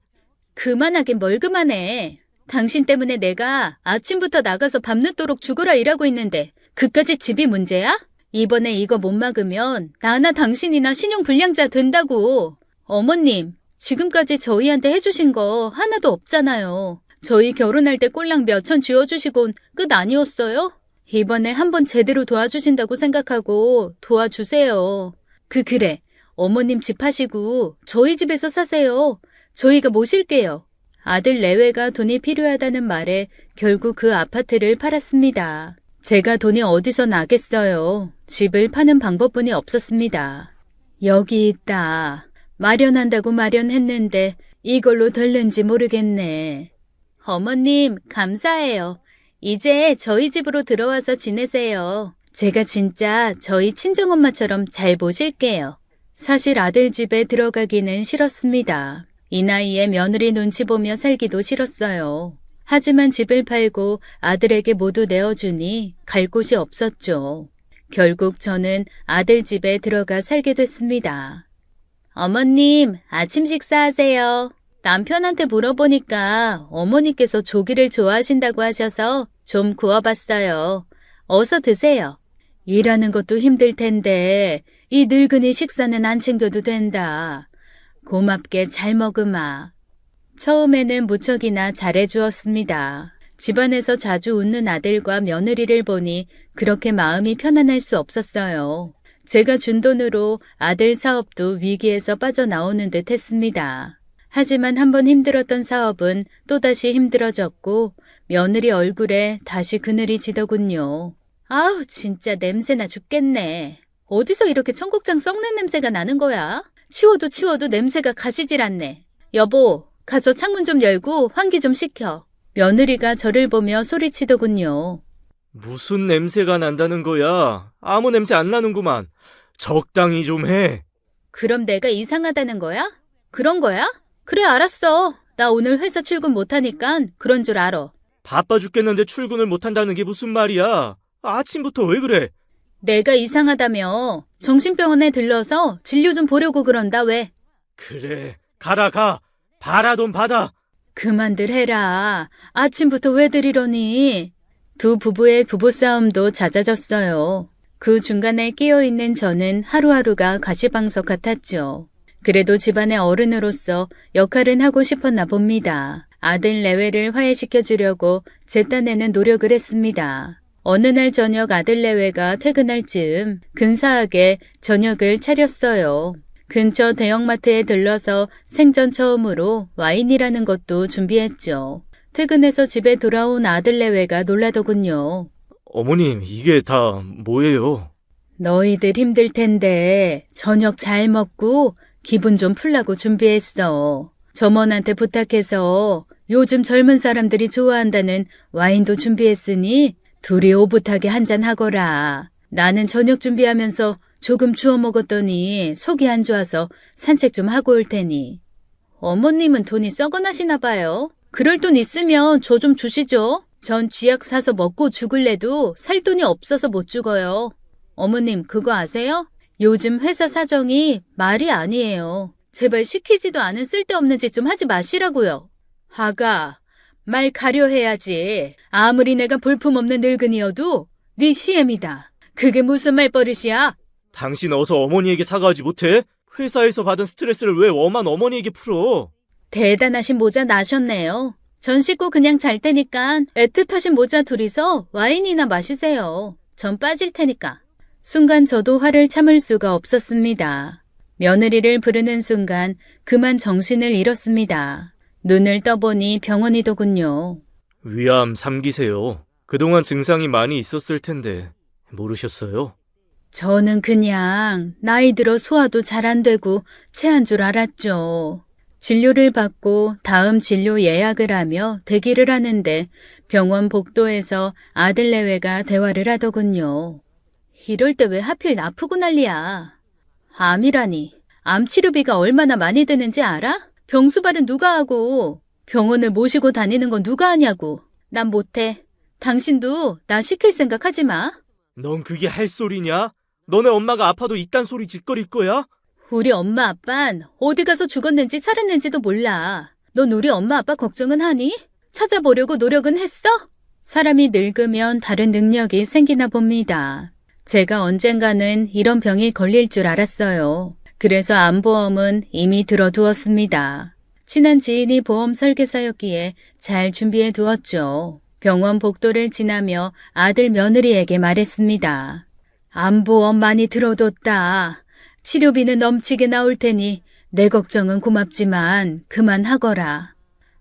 그만하긴 뭘 그만해. 당신 때문에 내가 아침부터 나가서 밤늦도록 죽어라 일하고 있는데 그까지 집이 문제야? 이번에 이거 못 막으면 나나 당신이나 신용불량자 된다고. 어머님, 지금까지 저희한테 해주신 거 하나도 없잖아요. 저희 결혼할 때 꼴랑 몇천 쥐어주시곤 끝 아니었어요? 이번에 한번 제대로 도와주신다고 생각하고 도와주세요. 그래. 어머님 집 하시고 저희 집에서 사세요. 저희가 모실게요. 아들 내외가 돈이 필요하다는 말에 결국 그 아파트를 팔았습니다. 제가 돈이 어디서 나겠어요. 집을 파는 방법뿐이 없었습니다. 여기 있다. 마련한다고 마련했는데 이걸로 될는지 모르겠네. 어머님, 감사해요. 이제 저희 집으로 들어와서 지내세요. 제가 진짜 저희 친정엄마처럼 잘 모실게요. 사실 아들 집에 들어가기는 싫었습니다. 이 나이에 며느리 눈치 보며 살기도 싫었어요. 하지만 집을 팔고 아들에게 모두 내어주니 갈 곳이 없었죠. 결국 저는 아들 집에 들어가 살게 됐습니다. 어머님, 아침 식사하세요. 남편한테 물어보니까 어머니께서 조기를 좋아하신다고 하셔서 좀 구워봤어요. 어서 드세요. 일하는 것도 힘들 텐데 이 늙은이 식사는 안 챙겨도 된다. 고맙게 잘 먹으마. 처음에는 무척이나 잘해주었습니다. 집안에서 자주 웃는 아들과 며느리를 보니 그렇게 마음이 편안할 수 없었어요. 제가 준 돈으로 아들 사업도 위기에서 빠져나오는 듯 했습니다. 하지만 한번 힘들었던 사업은 또다시 힘들어졌고 며느리 얼굴에 다시 그늘이 지더군요. 아우, 진짜 냄새나 죽겠네. 어디서 이렇게 청국장 썩는 냄새가 나는 거야? 치워도 냄새가 가시질 않네. 여보, 가서 창문 좀 열고 환기 좀 시켜. 며느리가 저를 보며 소리치더군요. 무슨 냄새가 난다는 거야? 아무 냄새 안 나는구만. 적당히 좀 해. 그럼 내가 이상하다는 거야? 그런 거야? 그래, 알았어. 나 오늘 회사 출근 못하니까 그런 줄 알아. 바빠 죽겠는데 출근을 못한다는 게 무슨 말이야? 아침부터 왜 그래? 내가 이상하다며. 정신병원에 들러서 진료 좀 보려고 그런다, 왜? 그래, 가라 가. 받아 돈 받아. 그만들 해라. 아침부터 왜들 이러니? 두 부부의 부부싸움도 잦아졌어요. 그 중간에 끼어있는 저는 하루하루가 가시방석 같았죠. 그래도 집안의 어른으로서 역할은 하고 싶었나 봅니다. 아들 내외를 화해시켜주려고 제 딴에는 노력을 했습니다. 어느 날 저녁 아들 내외가 퇴근할 즈음 근사하게 저녁을 차렸어요. 근처 대형마트에 들러서 생전 처음으로 와인이라는 것도 준비했죠. 퇴근해서 집에 돌아온 아들 내외가 놀라더군요. 어머님, 이게 다 뭐예요? 너희들 힘들 텐데 저녁 잘 먹고 기분 좀 풀라고 준비했어. 점원한테 부탁해서 요즘 젊은 사람들이 좋아한다는 와인도 준비했으니 둘이 오붓하게 한잔 하거라. 나는 저녁 준비하면서 조금 주워 먹었더니 속이 안 좋아서 산책 좀 하고 올 테니. 어머님은 돈이 썩어나시나 봐요. 그럴 돈 있으면 저 좀 주시죠. 전 쥐약 사서 먹고 죽을래도 살 돈이 없어서 못 죽어요. 어머님, 그거 아세요? 요즘 회사 사정이 말이 아니에요. 제발 시키지도 않은 쓸데없는 짓 좀 하지 마시라고요. 아가, 말 가려 해야지. 아무리 내가 볼품없는 늙은이여도 네 시엠이다. 그게 무슨 말버릇이야? 당신 어서 어머니에게 사과하지 못해? 회사에서 받은 스트레스를 왜 엄한 어머니에게 풀어? 대단하신 모자 나셨네요. 전 씻고 그냥 잘 테니까 애틋하신 모자 둘이서 와인이나 마시세요. 전 빠질 테니까. 순간 저도 화를 참을 수가 없었습니다. 며느리를 부르는 순간 그만 정신을 잃었습니다. 눈을 떠보니 병원이더군요. 위암 3기세요. 그동안 증상이 많이 있었을 텐데 모르셨어요? 저는 그냥 나이 들어 소화도 잘 안 되고 체한 줄 알았죠. 진료를 받고 다음 진료 예약을 하며 대기를 하는데 병원 복도에서 아들 내외가 대화를 하더군요. 이럴 때 왜 하필 아프고 난리야. 암이라니. 암 치료비가 얼마나 많이 드는지 알아? 병수발은 누가 하고 병원을 모시고 다니는 건 누가 하냐고. 난 못해. 당신도 나 시킬 생각 하지 마. 넌 그게 할 소리냐? 너네 엄마가 아파도 이딴 소리 짓거릴 거야? 우리 엄마 아빤 어디 가서 죽었는지 살았는지도 몰라. 넌 우리 엄마 아빠 걱정은 하니? 찾아보려고 노력은 했어? 사람이 늙으면 다른 능력이 생기나 봅니다. 제가 언젠가는 이런 병이 걸릴 줄 알았어요. 그래서 암보험은 이미 들어두었습니다. 친한 지인이 보험 설계사였기에 잘 준비해 두었죠. 병원 복도를 지나며 아들 며느리에게 말했습니다. 암보험 많이 들어뒀다. 치료비는 넘치게 나올 테니 내 걱정은 고맙지만 그만하거라.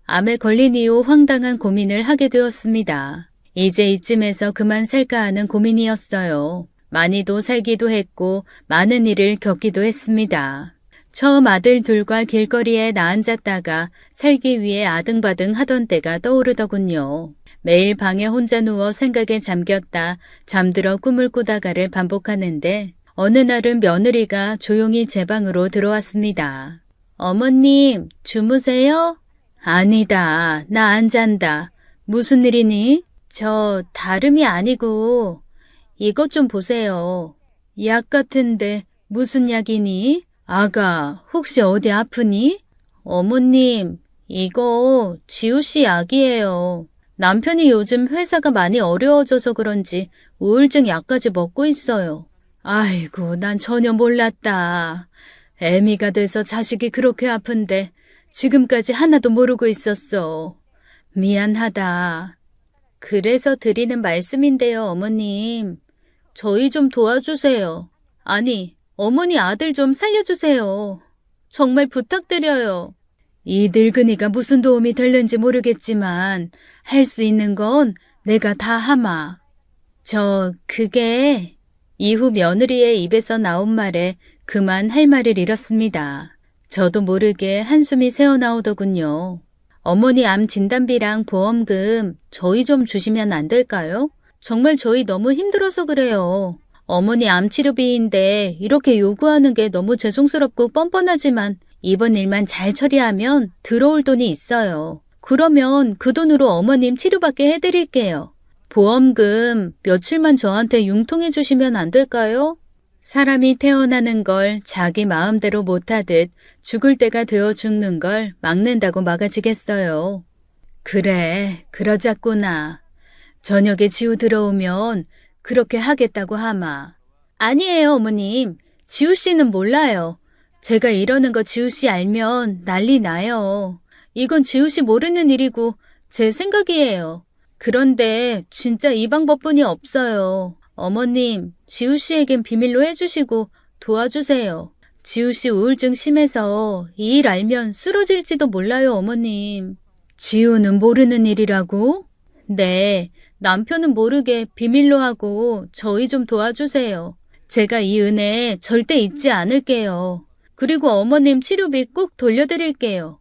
암에 걸린 이후 황당한 고민을 하게 되었습니다. 이제 이쯤에서 그만 살까 하는 고민이었어요. 많이도 살기도 했고 많은 일을 겪기도 했습니다. 처음 아들 둘과 길거리에 나앉았다가 살기 위해 아등바등 하던 때가 떠오르더군요. 매일 방에 혼자 누워 생각에 잠겼다 잠들어 꿈을 꾸다가를 반복하는데 어느 날은 며느리가 조용히 제 방으로 들어왔습니다. 어머님, 주무세요? 아니다, 나 안 잔다. 무슨 일이니? 저 다름이 아니고 이것 좀 보세요. 약 같은데 무슨 약이니? 아가, 혹시 어디 아프니? 어머님, 이거 지우씨 약이에요. 남편이 요즘 회사가 많이 어려워져서 그런지 우울증 약까지 먹고 있어요. 아이고, 난 전혀 몰랐다. 애미가 돼서 자식이 그렇게 아픈데 지금까지 하나도 모르고 있었어. 미안하다. 그래서 드리는 말씀인데요, 어머님. 저희 좀 도와주세요. 아니, 어머니 아들 좀 살려주세요. 정말 부탁드려요. 이 늙은이가 무슨 도움이 될는지 모르겠지만 할 수 있는 건 내가 다 하마. 그게... 이후 며느리의 입에서 나온 말에 그만 할 말을 잃었습니다. 저도 모르게 한숨이 새어나오더군요. 어머니 암 진단비랑 보험금 저희 좀 주시면 안 될까요? 정말 저희 너무 힘들어서 그래요. 어머니 암 치료비인데 이렇게 요구하는 게 너무 죄송스럽고 뻔뻔하지만 이번 일만 잘 처리하면 들어올 돈이 있어요. 그러면 그 돈으로 어머님 치료받게 해드릴게요. 보험금 며칠만 저한테 융통해 주시면 안 될까요? 사람이 태어나는 걸 자기 마음대로 못하듯 죽을 때가 되어 죽는 걸 막는다고 막아지겠어요. 그래, 그러자꾸나. 저녁에 지우 들어오면 그렇게 하겠다고 하마. 아니에요, 어머님. 지우 씨는 몰라요. 제가 이러는 거 지우 씨 알면 난리 나요. 이건 지우 씨 모르는 일이고 제 생각이에요. 그런데 진짜 이 방법뿐이 없어요. 어머님, 지우 씨에겐 비밀로 해주시고 도와주세요. 지우 씨 우울증 심해서 이 일 알면 쓰러질지도 몰라요, 어머님. 지우는 모르는 일이라고? 네, 남편은 모르게 비밀로 하고 저희 좀 도와주세요. 제가 이 은혜 절대 잊지 않을게요. 그리고 어머님 치료비 꼭 돌려드릴게요.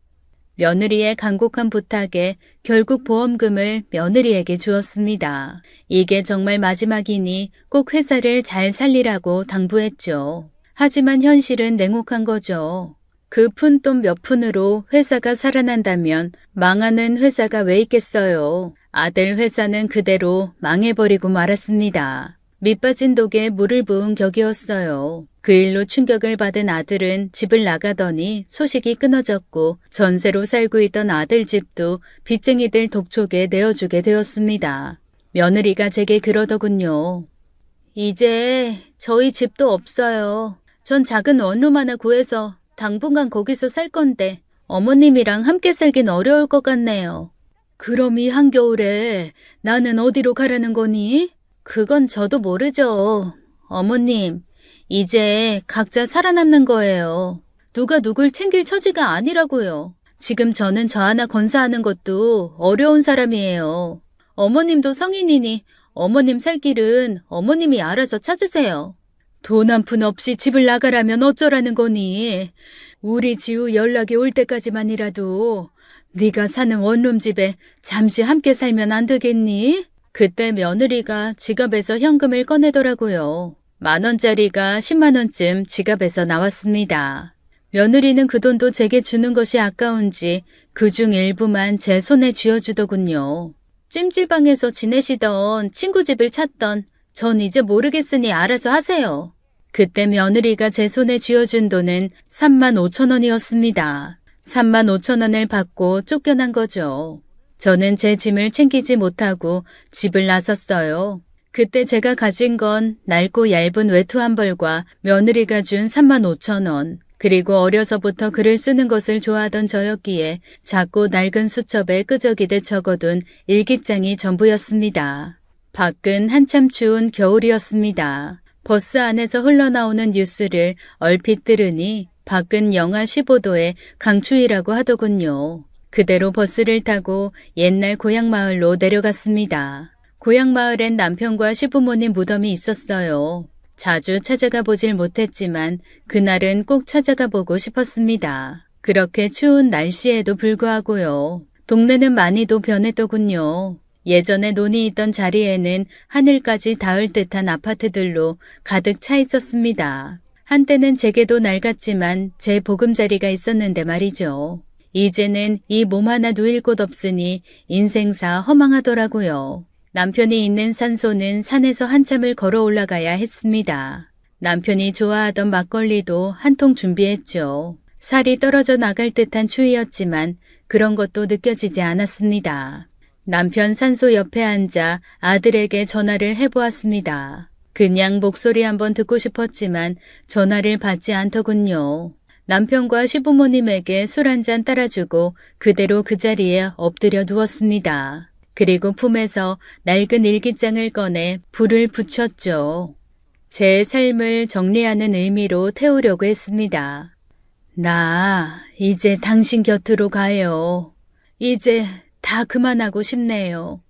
며느리의 간곡한 부탁에 결국 보험금을 며느리에게 주었습니다. 이게 정말 마지막이니 꼭 회사를 잘 살리라고 당부했죠. 하지만 현실은 냉혹한 거죠. 그 푼돈 몇 푼으로 회사가 살아난다면 망하는 회사가 왜 있겠어요. 아들 회사는 그대로 망해버리고 말았습니다. 밑빠진 독에 물을 부은 격이었어요. 그 일로 충격을 받은 아들은 집을 나가더니 소식이 끊어졌고 전세로 살고 있던 아들 집도 빚쟁이들 독촉에 내어주게 되었습니다. 며느리가 제게 그러더군요. 이제 저희 집도 없어요. 전 작은 원룸 하나 구해서 당분간 거기서 살 건데 어머님이랑 함께 살긴 어려울 것 같네요. 그럼 이 한겨울에 나는 어디로 가라는 거니? 그건 저도 모르죠. 어머님, 이제 각자 살아남는 거예요. 누가 누굴 챙길 처지가 아니라고요. 지금 저는 저 하나 건사하는 것도 어려운 사람이에요. 어머님도 성인이니 어머님 살 길은 어머님이 알아서 찾으세요. 돈 한 푼 없이 집을 나가라면 어쩌라는 거니? 우리 지우 연락이 올 때까지만이라도 네가 사는 원룸 집에 잠시 함께 살면 안 되겠니? 그때 며느리가 지갑에서 현금을 꺼내더라고요. 10,000원짜리가 10만 원쯤 지갑에서 나왔습니다. 며느리는 그 돈도 제게 주는 것이 아까운지 그중 일부만 제 손에 쥐어주더군요. 찜질방에서 지내시던 친구 집을 찾던 전 이제 모르겠으니 알아서 하세요. 그때 며느리가 제 손에 쥐어준 돈은 35,000원이었습니다. 35,000원을 받고 쫓겨난 거죠. 저는 제 짐을 챙기지 못하고 집을 나섰어요. 그때 제가 가진 건 낡고 얇은 외투 한 벌과 며느리가 준 35,000원, 그리고 어려서부터 글을 쓰는 것을 좋아하던 저였기에 작고 낡은 수첩에 끄적이듯 적어둔 일기장이 전부였습니다. 밖은 한참 추운 겨울이었습니다. 버스 안에서 흘러나오는 뉴스를 얼핏 들으니 밖은 영하 15도에 강추위라고 하더군요. 그대로 버스를 타고 옛날 고향마을로 내려갔습니다. 고향마을엔 남편과 시부모님 무덤이 있었어요. 자주 찾아가 보질 못했지만 그날은 꼭 찾아가 보고 싶었습니다. 그렇게 추운 날씨에도 불구하고요. 동네는 많이도 변했더군요. 예전에 논이 있던 자리에는 하늘까지 닿을 듯한 아파트들로 가득 차 있었습니다. 한때는 제게도 낡았지만 제 보금자리가 있었는데 말이죠. 이제는 이 몸 하나 누일 곳 없으니 인생사 허망하더라고요. 남편이 있는 산소는 산에서 한참을 걸어 올라가야 했습니다. 남편이 좋아하던 막걸리도 한 통 준비했죠. 살이 떨어져 나갈 듯한 추위였지만 그런 것도 느껴지지 않았습니다. 남편 산소 옆에 앉아 아들에게 전화를 해보았습니다. 그냥 목소리 한번 듣고 싶었지만 전화를 받지 않더군요. 남편과 시부모님에게 술 한잔 따라주고 그대로 그 자리에 엎드려 누웠습니다. 그리고 품에서 낡은 일기장을 꺼내 불을 붙였죠. 제 삶을 정리하는 의미로 태우려고 했습니다. 나 이제 당신 곁으로 가요. 이제 다 그만하고 싶네요.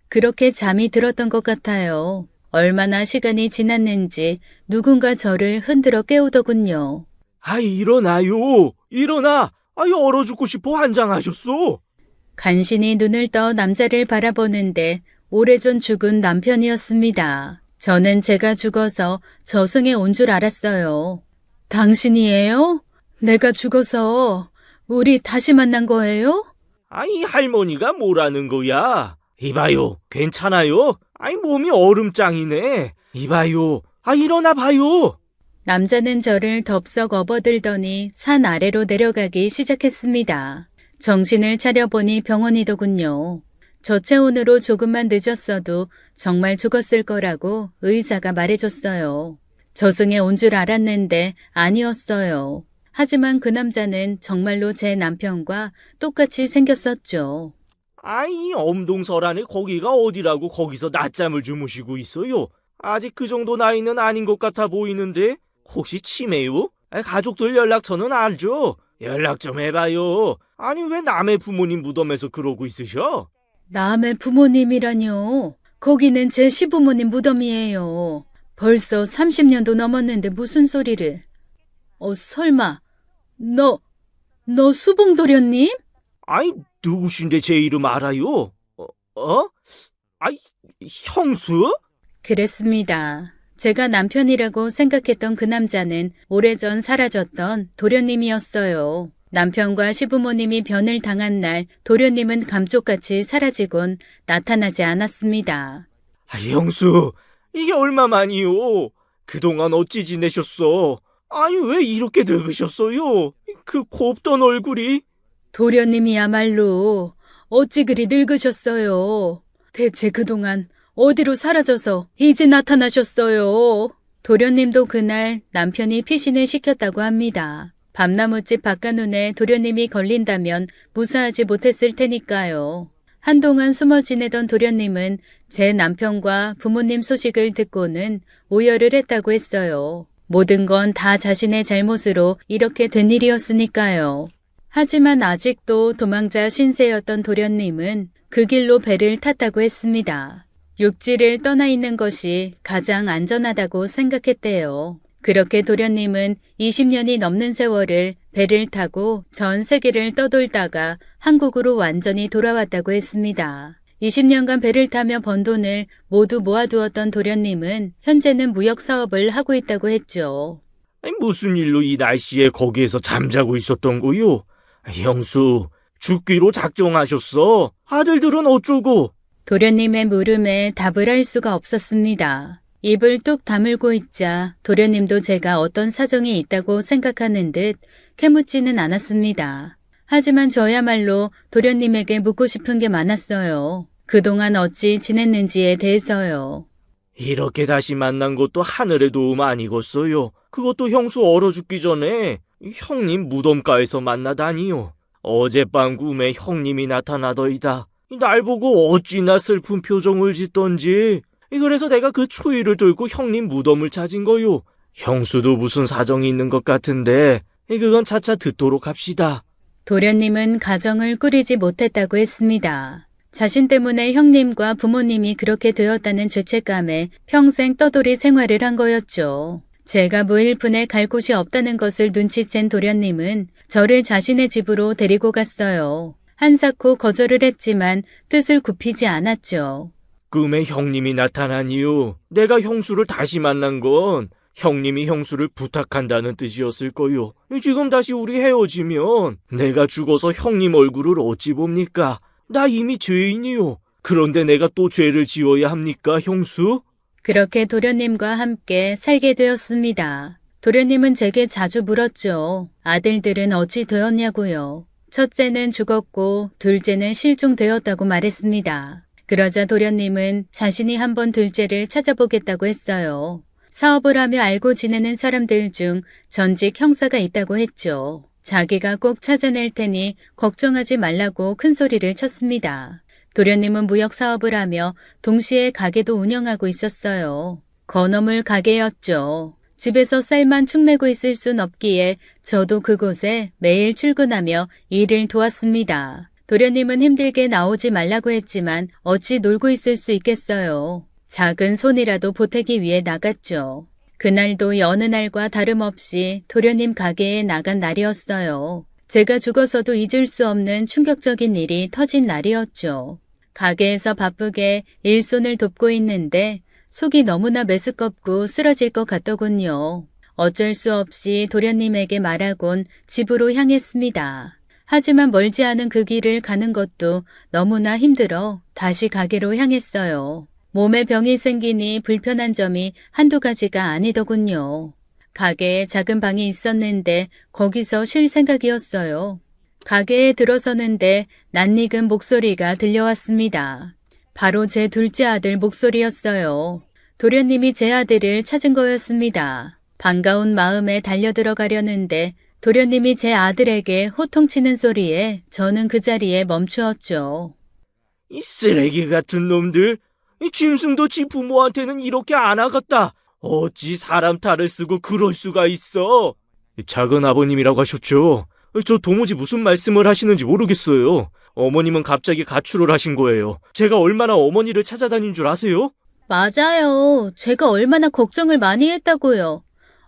그렇게 잠이 들었던 것 같아요. 얼마나 시간이 지났는지 누군가 저를 흔들어 깨우더군요. 아이, 일어나요. 일어나. 아이, 얼어 죽고 싶어 환장하셨어. 간신히 눈을 떠 남자를 바라보는데 오래전 죽은 남편이었습니다. 저는 제가 죽어서 저승에 온 줄 알았어요. 당신이에요? 내가 죽어서 우리 다시 만난 거예요? 아이, 할머니가 뭐라는 거야? 이봐요, 괜찮아요? 아이, 몸이 얼음장이네. 이봐요, 아, 일어나 봐요. 남자는 저를 덥석 업어들더니 산 아래로 내려가기 시작했습니다. 정신을 차려보니 병원이더군요. 저체온으로 조금만 늦었어도 정말 죽었을 거라고 의사가 말해줬어요. 저승에 온 줄 알았는데 아니었어요. 하지만 그 남자는 정말로 제 남편과 똑같이 생겼었죠. 아이, 엄동설안에 거기가 어디라고 거기서 낮잠을 주무시고 있어요? 아직 그 정도 나이는 아닌 것 같아 보이는데 혹시 치매요? 가족들 연락처는 알죠? 연락 좀 해봐요. 아니, 왜 남의 부모님 무덤에서 그러고 있으셔? 남의 부모님이라뇨. 거기는 제 시부모님 무덤이에요. 벌써 30년도 넘었는데 무슨 소리를. 설마 너 수봉도련님? 아이, 누구신데 제 이름 알아요? 아이, 형수? 그랬습니다. 제가 남편이라고 생각했던 그 남자는 오래전 사라졌던 도련님이었어요. 남편과 시부모님이 변을 당한 날 도련님은 감쪽같이 사라지곤 나타나지 않았습니다. 아, 형수, 이게 얼마만이요? 그동안 어찌 지내셨어? 아니, 왜 이렇게 늙으셨어요? 그 곱던 얼굴이? 도련님이야말로 어찌 그리 늙으셨어요. 대체 그동안 어디로 사라져서 이제 나타나셨어요. 도련님도 그날 남편이 피신을 시켰다고 합니다. 밤나무집 바깥눈에 도련님이 걸린다면 무사하지 못했을 테니까요. 한동안 숨어 지내던 도련님은 제 남편과 부모님 소식을 듣고는 오열을 했다고 했어요. 모든 건 다 자신의 잘못으로 이렇게 된 일이었으니까요. 하지만 아직도 도망자 신세였던 도련님은 그 길로 배를 탔다고 했습니다. 육지를 떠나 있는 것이 가장 안전하다고 생각했대요. 그렇게 도련님은 20년이 넘는 세월을 배를 타고 전 세계를 떠돌다가 한국으로 완전히 돌아왔다고 했습니다. 20년간 배를 타며 번 돈을 모두 모아두었던 도련님은 현재는 무역 사업을 하고 있다고 했죠. 아니, 무슨 일로 이 날씨에 거기에서 잠자고 있었던 거요? 형수, 죽기로 작정하셨어? 아들들은 어쩌고? 도련님의 물음에 답을 할 수가 없었습니다. 입을 뚝 다물고 있자 도련님도 제가 어떤 사정이 있다고 생각하는 듯 캐묻지는 않았습니다. 하지만 저야말로 도련님에게 묻고 싶은 게 많았어요. 그동안 어찌 지냈는지에 대해서요. 이렇게 다시 만난 것도 하늘의 도움 아니겠어요? 그것도 형수 얼어 죽기 전에 형님 무덤가에서 만나다니요. 어젯밤 꿈에 형님이 나타나더이다. 날 보고 어찌나 슬픈 표정을 짓던지. 그래서 내가 그 추위를 뚫고 형님 무덤을 찾은 거요. 형수도 무슨 사정이 있는 것 같은데 그건 차차 듣도록 합시다. 도련님은 가정을 꾸리지 못했다고 했습니다. 자신 때문에 형님과 부모님이 그렇게 되었다는 죄책감에 평생 떠돌이 생활을 한 거였죠. 제가 무일푼에 갈 곳이 없다는 것을 눈치챈 도련님은 저를 자신의 집으로 데리고 갔어요. 한사코 거절을 했지만 뜻을 굽히지 않았죠. 꿈에 형님이 나타나니요. 내가 형수를 다시 만난 건 형님이 형수를 부탁한다는 뜻이었을 거요. 지금 다시 우리 헤어지면 내가 죽어서 형님 얼굴을 어찌 봅니까? 나 이미 죄인이요. 그런데 내가 또 죄를 지어야 합니까, 형수? 그렇게 도련님과 함께 살게 되었습니다. 도련님은 제게 자주 물었죠. 아들들은 어찌 되었냐고요. 첫째는 죽었고 둘째는 실종되었다고 말했습니다. 그러자 도련님은 자신이 한번 둘째를 찾아보겠다고 했어요. 사업을 하며 알고 지내는 사람들 중 전직 형사가 있다고 했죠. 자기가 꼭 찾아낼 테니 걱정하지 말라고 큰 소리를 쳤습니다. 도련님은 무역 사업을 하며 동시에 가게도 운영하고 있었어요. 건어물 가게였죠. 집에서 쌀만 축내고 있을 순 없기에 저도 그곳에 매일 출근하며 일을 도왔습니다. 도련님은 힘들게 나오지 말라고 했지만 어찌 놀고 있을 수 있겠어요. 작은 손이라도 보태기 위해 나갔죠. 그날도 여느 날과 다름없이 도련님 가게에 나간 날이었어요. 제가 죽어서도 잊을 수 없는 충격적인 일이 터진 날이었죠. 가게에서 바쁘게 일손을 돕고 있는데 속이 너무나 메스껍고 쓰러질 것 같더군요. 어쩔 수 없이 도련님에게 말하곤 집으로 향했습니다. 하지만 멀지 않은 그 길을 가는 것도 너무나 힘들어 다시 가게로 향했어요. 몸에 병이 생기니 불편한 점이 한두 가지가 아니더군요. 가게에 작은 방이 있었는데 거기서 쉴 생각이었어요. 가게에 들어서는데 낯익은 목소리가 들려왔습니다. 바로 제 둘째 아들 목소리였어요. 도련님이 제 아들을 찾은 거였습니다. 반가운 마음에 달려들어가려는데 도련님이 제 아들에게 호통치는 소리에 저는 그 자리에 멈추었죠. 이 쓰레기 같은 놈들! 이 짐승도 지 부모한테는 이렇게 안 하겠다. 어찌 사람 탈을 쓰고 그럴 수가 있어? 작은 아버님이라고 하셨죠? 저 도무지 무슨 말씀을 하시는지 모르겠어요. 어머님은 갑자기 가출을 하신 거예요. 제가 얼마나 어머니를 찾아다닌 줄 아세요? 맞아요. 제가 얼마나 걱정을 많이 했다고요.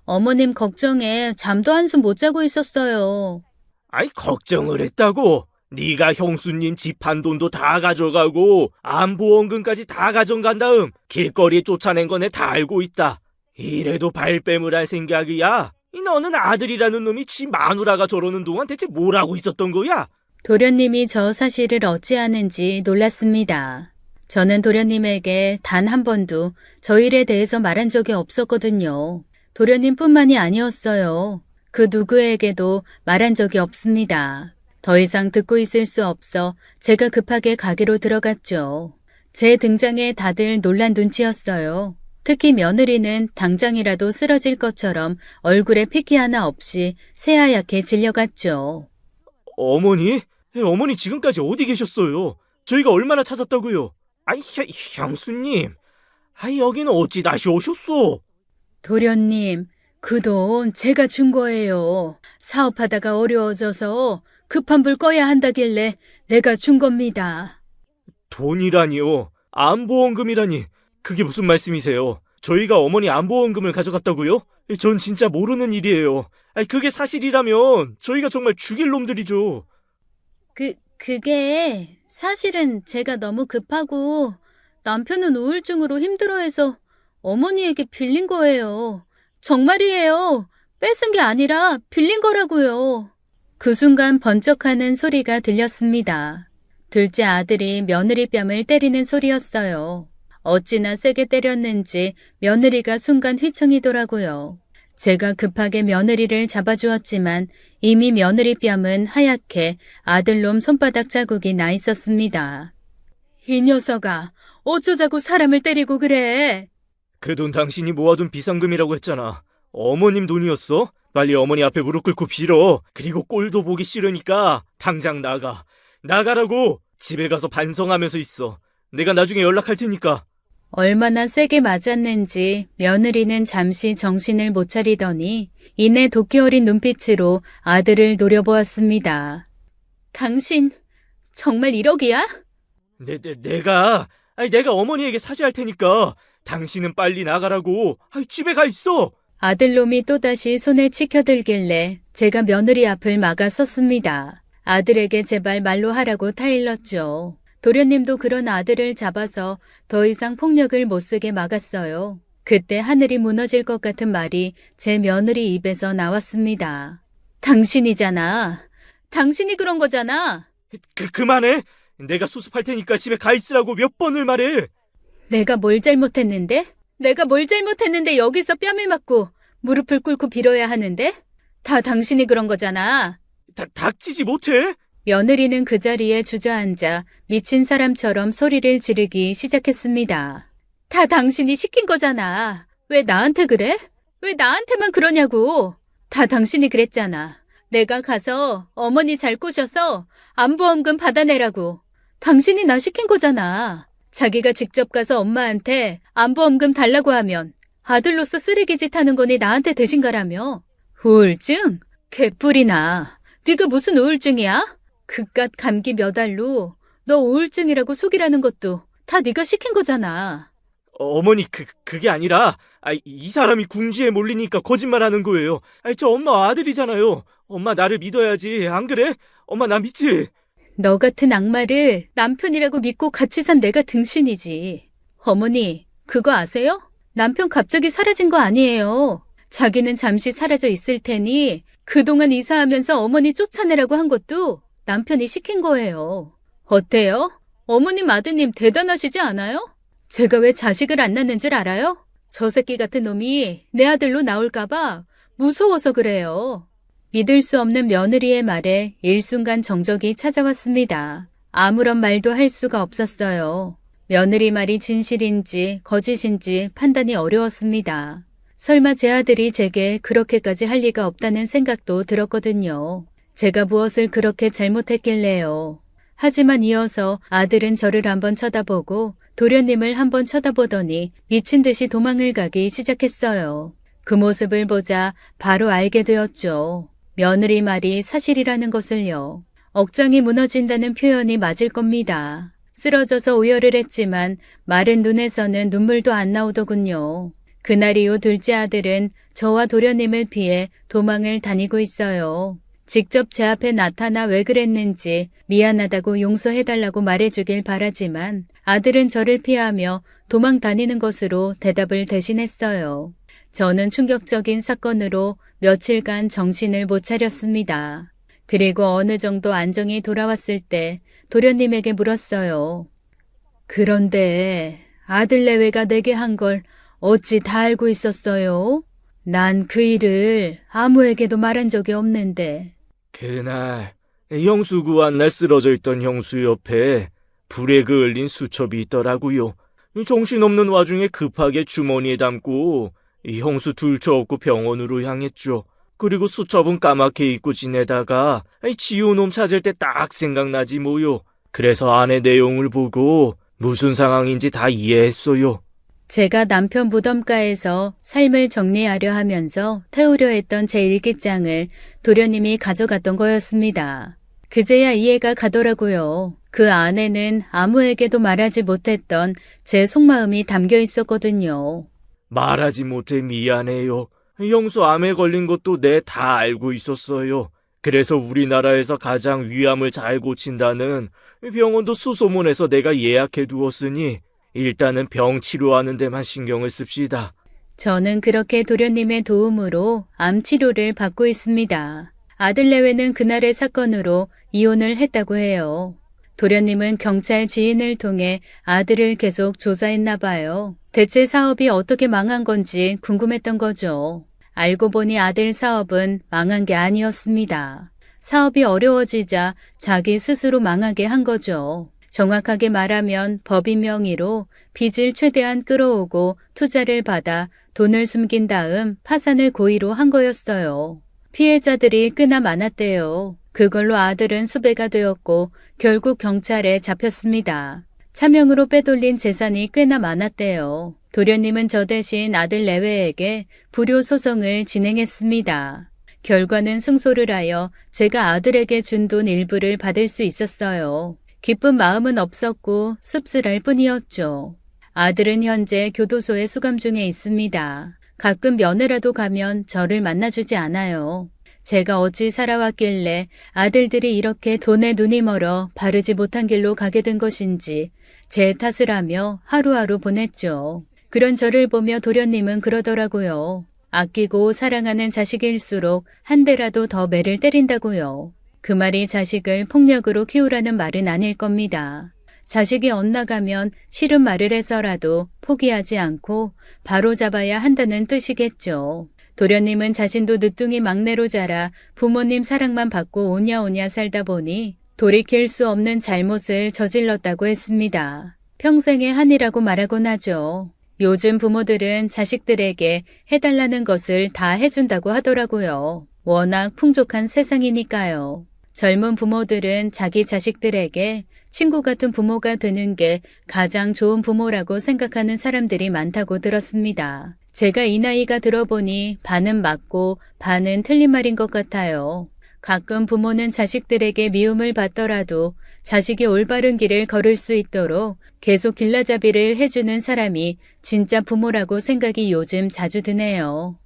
어머님 걱정에 잠도 한숨 못 자고 있었어요. 아이, 걱정을 했다고? 네가 형수님 집 한 돈도 다 가져가고 안보험금까지 다 가져간 다음 길거리에 쫓아낸 거 내 다 알고 있다. 이래도 발뺌을 할 생각이야? 너는 아들이라는 놈이 지 마누라가 저러는 동안 대체 뭘 하고 있었던 거야? 도련님이 저 사실을 어찌하는지 놀랐습니다. 저는 도련님에게 단 한 번도 저 일에 대해서 말한 적이 없었거든요. 도련님뿐만이 아니었어요. 그 누구에게도 말한 적이 없습니다. 더 이상 듣고 있을 수 없어 제가 급하게 가게로 들어갔죠. 제 등장에 다들 놀란 눈치였어요. 특히 며느리는 당장이라도 쓰러질 것처럼 얼굴에 핏기 하나 없이 새하얗게 질려갔죠. 어머니? 어머니 지금까지 어디 계셨어요? 저희가 얼마나 찾았다고요? 아이, 형수님. 아이, 여기는 어찌 다시 오셨소? 도련님, 그 돈 제가 준 거예요. 사업하다가 어려워져서 급한 불 꺼야 한다길래 내가 준 겁니다. 돈이라니요? 안보험금이라니. 그게 무슨 말씀이세요? 저희가 어머니 안보험금을 가져갔다고요? 전 진짜 모르는 일이에요. 아니, 그게 사실이라면 저희가 정말 죽일 놈들이죠. 그게 사실은 제가 너무 급하고 남편은 우울증으로 힘들어해서 어머니에게 빌린 거예요. 정말이에요. 뺏은 게 아니라 빌린 거라고요. 그 순간 번쩍하는 소리가 들렸습니다. 둘째 아들이 며느리 뺨을 때리는 소리였어요. 어찌나 세게 때렸는지 며느리가 순간 휘청이더라고요. 제가 급하게 며느리를 잡아주었지만 이미 며느리 뺨은 하얗게 아들놈 손바닥 자국이 나 있었습니다. 이 녀석아, 어쩌자고 사람을 때리고 그래? 그 돈 당신이 모아둔 비상금이라고 했잖아. 어머님 돈이었어? 빨리 어머니 앞에 무릎 꿇고 빌어. 그리고 꼴도 보기 싫으니까 당장 나가. 나가라고! 집에 가서 반성하면서 있어. 내가 나중에 연락할 테니까. 얼마나 세게 맞았는지 며느리는 잠시 정신을 못 차리더니 이내 도끼 어린 눈빛으로 아들을 노려보았습니다. 당신 정말 1억이야? 내가 어머니에게 사죄할 테니까 당신은 빨리 나가라고. 집에 가 있어. 아들놈이 또다시 손에 치켜들길래 제가 며느리 앞을 막아 섰습니다. 아들에게 제발 말로 하라고 타일렀죠. 도련님도 그런 아들을 잡아서 더 이상 폭력을 못 쓰게 막았어요. 그때 하늘이 무너질 것 같은 말이 제 며느리 입에서 나왔습니다. 당신이잖아. 당신이 그런 거잖아. 그만해. 내가 수습할 테니까 집에 가 있으라고 몇 번을 말해. 내가 뭘 잘못했는데? 내가 뭘 잘못했는데 여기서 뺨을 맞고 무릎을 꿇고 빌어야 하는데? 다 당신이 그런 거잖아. 닥치지 못해? 며느리는 그 자리에 주저앉아 미친 사람처럼 소리를 지르기 시작했습니다. 다 당신이 시킨 거잖아. 왜 나한테 그래? 왜 나한테만 그러냐고. 다 당신이 그랬잖아. 내가 가서 어머니 잘 꼬셔서 안보험금 받아내라고. 당신이 나 시킨 거잖아. 자기가 직접 가서 엄마한테 안보험금 달라고 하면 아들로서 쓰레기짓 하는 거니 나한테 대신 가라며. 우울증? 개뿔이나. 네가 무슨 우울증이야? 그깟 감기 몇 알로 너 우울증이라고 속이라는 것도 다 네가 시킨 거잖아. 어머니, 그게 아니라, 이 사람이 궁지에 몰리니까 거짓말하는 거예요. 저 엄마 아들이잖아요. 엄마 나를 믿어야지. 안 그래? 엄마 나 믿지? 너 같은 악마를 남편이라고 믿고 같이 산 내가 등신이지. 어머니, 그거 아세요? 남편 갑자기 사라진 거 아니에요. 자기는 잠시 사라져 있을 테니 그동안 이사하면서 어머니 쫓아내라고 한 것도 남편이 시킨 거예요. 어때요? 어머님 아드님 대단하시지 않아요? 제가 왜 자식을 안 낳는 줄 알아요? 저 새끼 같은 놈이 내 아들로 나올까봐 무서워서 그래요. 믿을 수 없는 며느리의 말에 일순간 정적이 찾아왔습니다. 아무런 말도 할 수가 없었어요. 며느리 말이 진실인지 거짓인지 판단이 어려웠습니다. 설마 제 아들이 제게 그렇게까지 할 리가 없다는 생각도 들었거든요. 제가 무엇을 그렇게 잘못했길래요. 하지만 이어서 아들은 저를 한번 쳐다보고 도련님을 한번 쳐다보더니 미친 듯이 도망을 가기 시작했어요. 그 모습을 보자 바로 알게 되었죠. 며느리 말이 사실이라는 것을요. 억장이 무너진다는 표현이 맞을 겁니다. 쓰러져서 오열을 했지만 마른 눈에서는 눈물도 안 나오더군요. 그날 이후 둘째 아들은 저와 도련님을 피해 도망을 다니고 있어요. 직접 제 앞에 나타나 왜 그랬는지 미안하다고 용서해달라고 말해주길 바라지만 아들은 저를 피하며 도망 다니는 것으로 대답을 대신했어요. 저는 충격적인 사건으로 며칠간 정신을 못 차렸습니다. 그리고 어느 정도 안정이 돌아왔을 때 도련님에게 물었어요. 그런데 아들 내외가 내게 한 걸 어찌 다 알고 있었어요? 난 그 일을 아무에게도 말한 적이 없는데. 그날 형수 구한 날 쓰러져 있던 형수 옆에 불에 그을린 수첩이 있더라고요. 정신없는 와중에 급하게 주머니에 담고 형수 둘쳐업고 병원으로 향했죠. 그리고 수첩은 까맣게 잊고 지내다가 지우놈 찾을 때 딱 생각나지 뭐요. 그래서 안의 내용을 보고 무슨 상황인지 다 이해했어요. 제가 남편 무덤가에서 삶을 정리하려 하면서 태우려 했던 제 일기장을 도련님이 가져갔던 거였습니다. 그제야 이해가 가더라고요. 그 안에는 아무에게도 말하지 못했던 제 속마음이 담겨 있었거든요. 말하지 못해 미안해요. 영수 암에 걸린 것도 내 다 알고 있었어요. 그래서 우리나라에서 가장 위암을 잘 고친다는 병원도 수소문해서 내가 예약해 두었으니 일단은 병 치료하는 데만 신경을 씁시다. 저는 그렇게 도련님의 도움으로 암 치료를 받고 있습니다. 아들 내외는 그날의 사건으로 이혼을 했다고 해요. 도련님은 경찰 지인을 통해 아들을 계속 조사했나 봐요. 대체 사업이 어떻게 망한 건지 궁금했던 거죠. 알고 보니 아들 사업은 망한 게 아니었습니다. 사업이 어려워지자 자기 스스로 망하게 한 거죠. 정확하게 말하면 법인 명의로 빚을 최대한 끌어오고 투자를 받아 돈을 숨긴 다음 파산을 고의로 한 거였어요. 피해자들이 꽤나 많았대요. 그걸로 아들은 수배가 되었고 결국 경찰에 잡혔습니다. 차명으로 빼돌린 재산이 꽤나 많았대요. 도련님은 저 대신 아들 내외에게 불효 소송을 진행했습니다. 결과는 승소를 하여 제가 아들에게 준 돈 일부를 받을 수 있었어요. 기쁜 마음은 없었고 씁쓸할 뿐이었죠. 아들은 현재 교도소에 수감 중에 있습니다. 가끔 면회라도 가면 저를 만나주지 않아요. 제가 어찌 살아왔길래 아들들이 이렇게 돈에 눈이 멀어 바르지 못한 길로 가게 된 것인지 제 탓을 하며 하루하루 보냈죠. 그런 저를 보며 도련님은 그러더라고요. 아끼고 사랑하는 자식일수록 한 대라도 더 매를 때린다고요. 그 말이 자식을 폭력으로 키우라는 말은 아닐 겁니다. 자식이 엇나가면 싫은 말을 해서라도 포기하지 않고 바로잡아야 한다는 뜻이겠죠. 도련님은 자신도 늦둥이 막내로 자라 부모님 사랑만 받고 오냐오냐 살다 보니 돌이킬 수 없는 잘못을 저질렀다고 했습니다. 평생의 한이라고 말하곤 하죠. 요즘 부모들은 자식들에게 해달라는 것을 다 해준다고 하더라고요. 워낙 풍족한 세상이니까요. 젊은 부모들은 자기 자식들에게 친구 같은 부모가 되는 게 가장 좋은 부모라고 생각하는 사람들이 많다고 들었습니다. 제가 이 나이가 들어보니 반은 맞고 반은 틀린 말인 것 같아요. 가끔 부모는 자식들에게 미움을 받더라도 자식이 올바른 길을 걸을 수 있도록 계속 길라잡이를 해주는 사람이 진짜 부모라고 생각이 요즘 자주 드네요.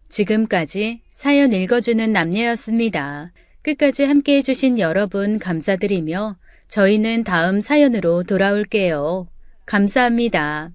지금까지 사연 읽어주는 남녀였습니다. 끝까지 함께 해주신 여러분 감사드리며 저희는 다음 사연으로 돌아올게요. 감사합니다.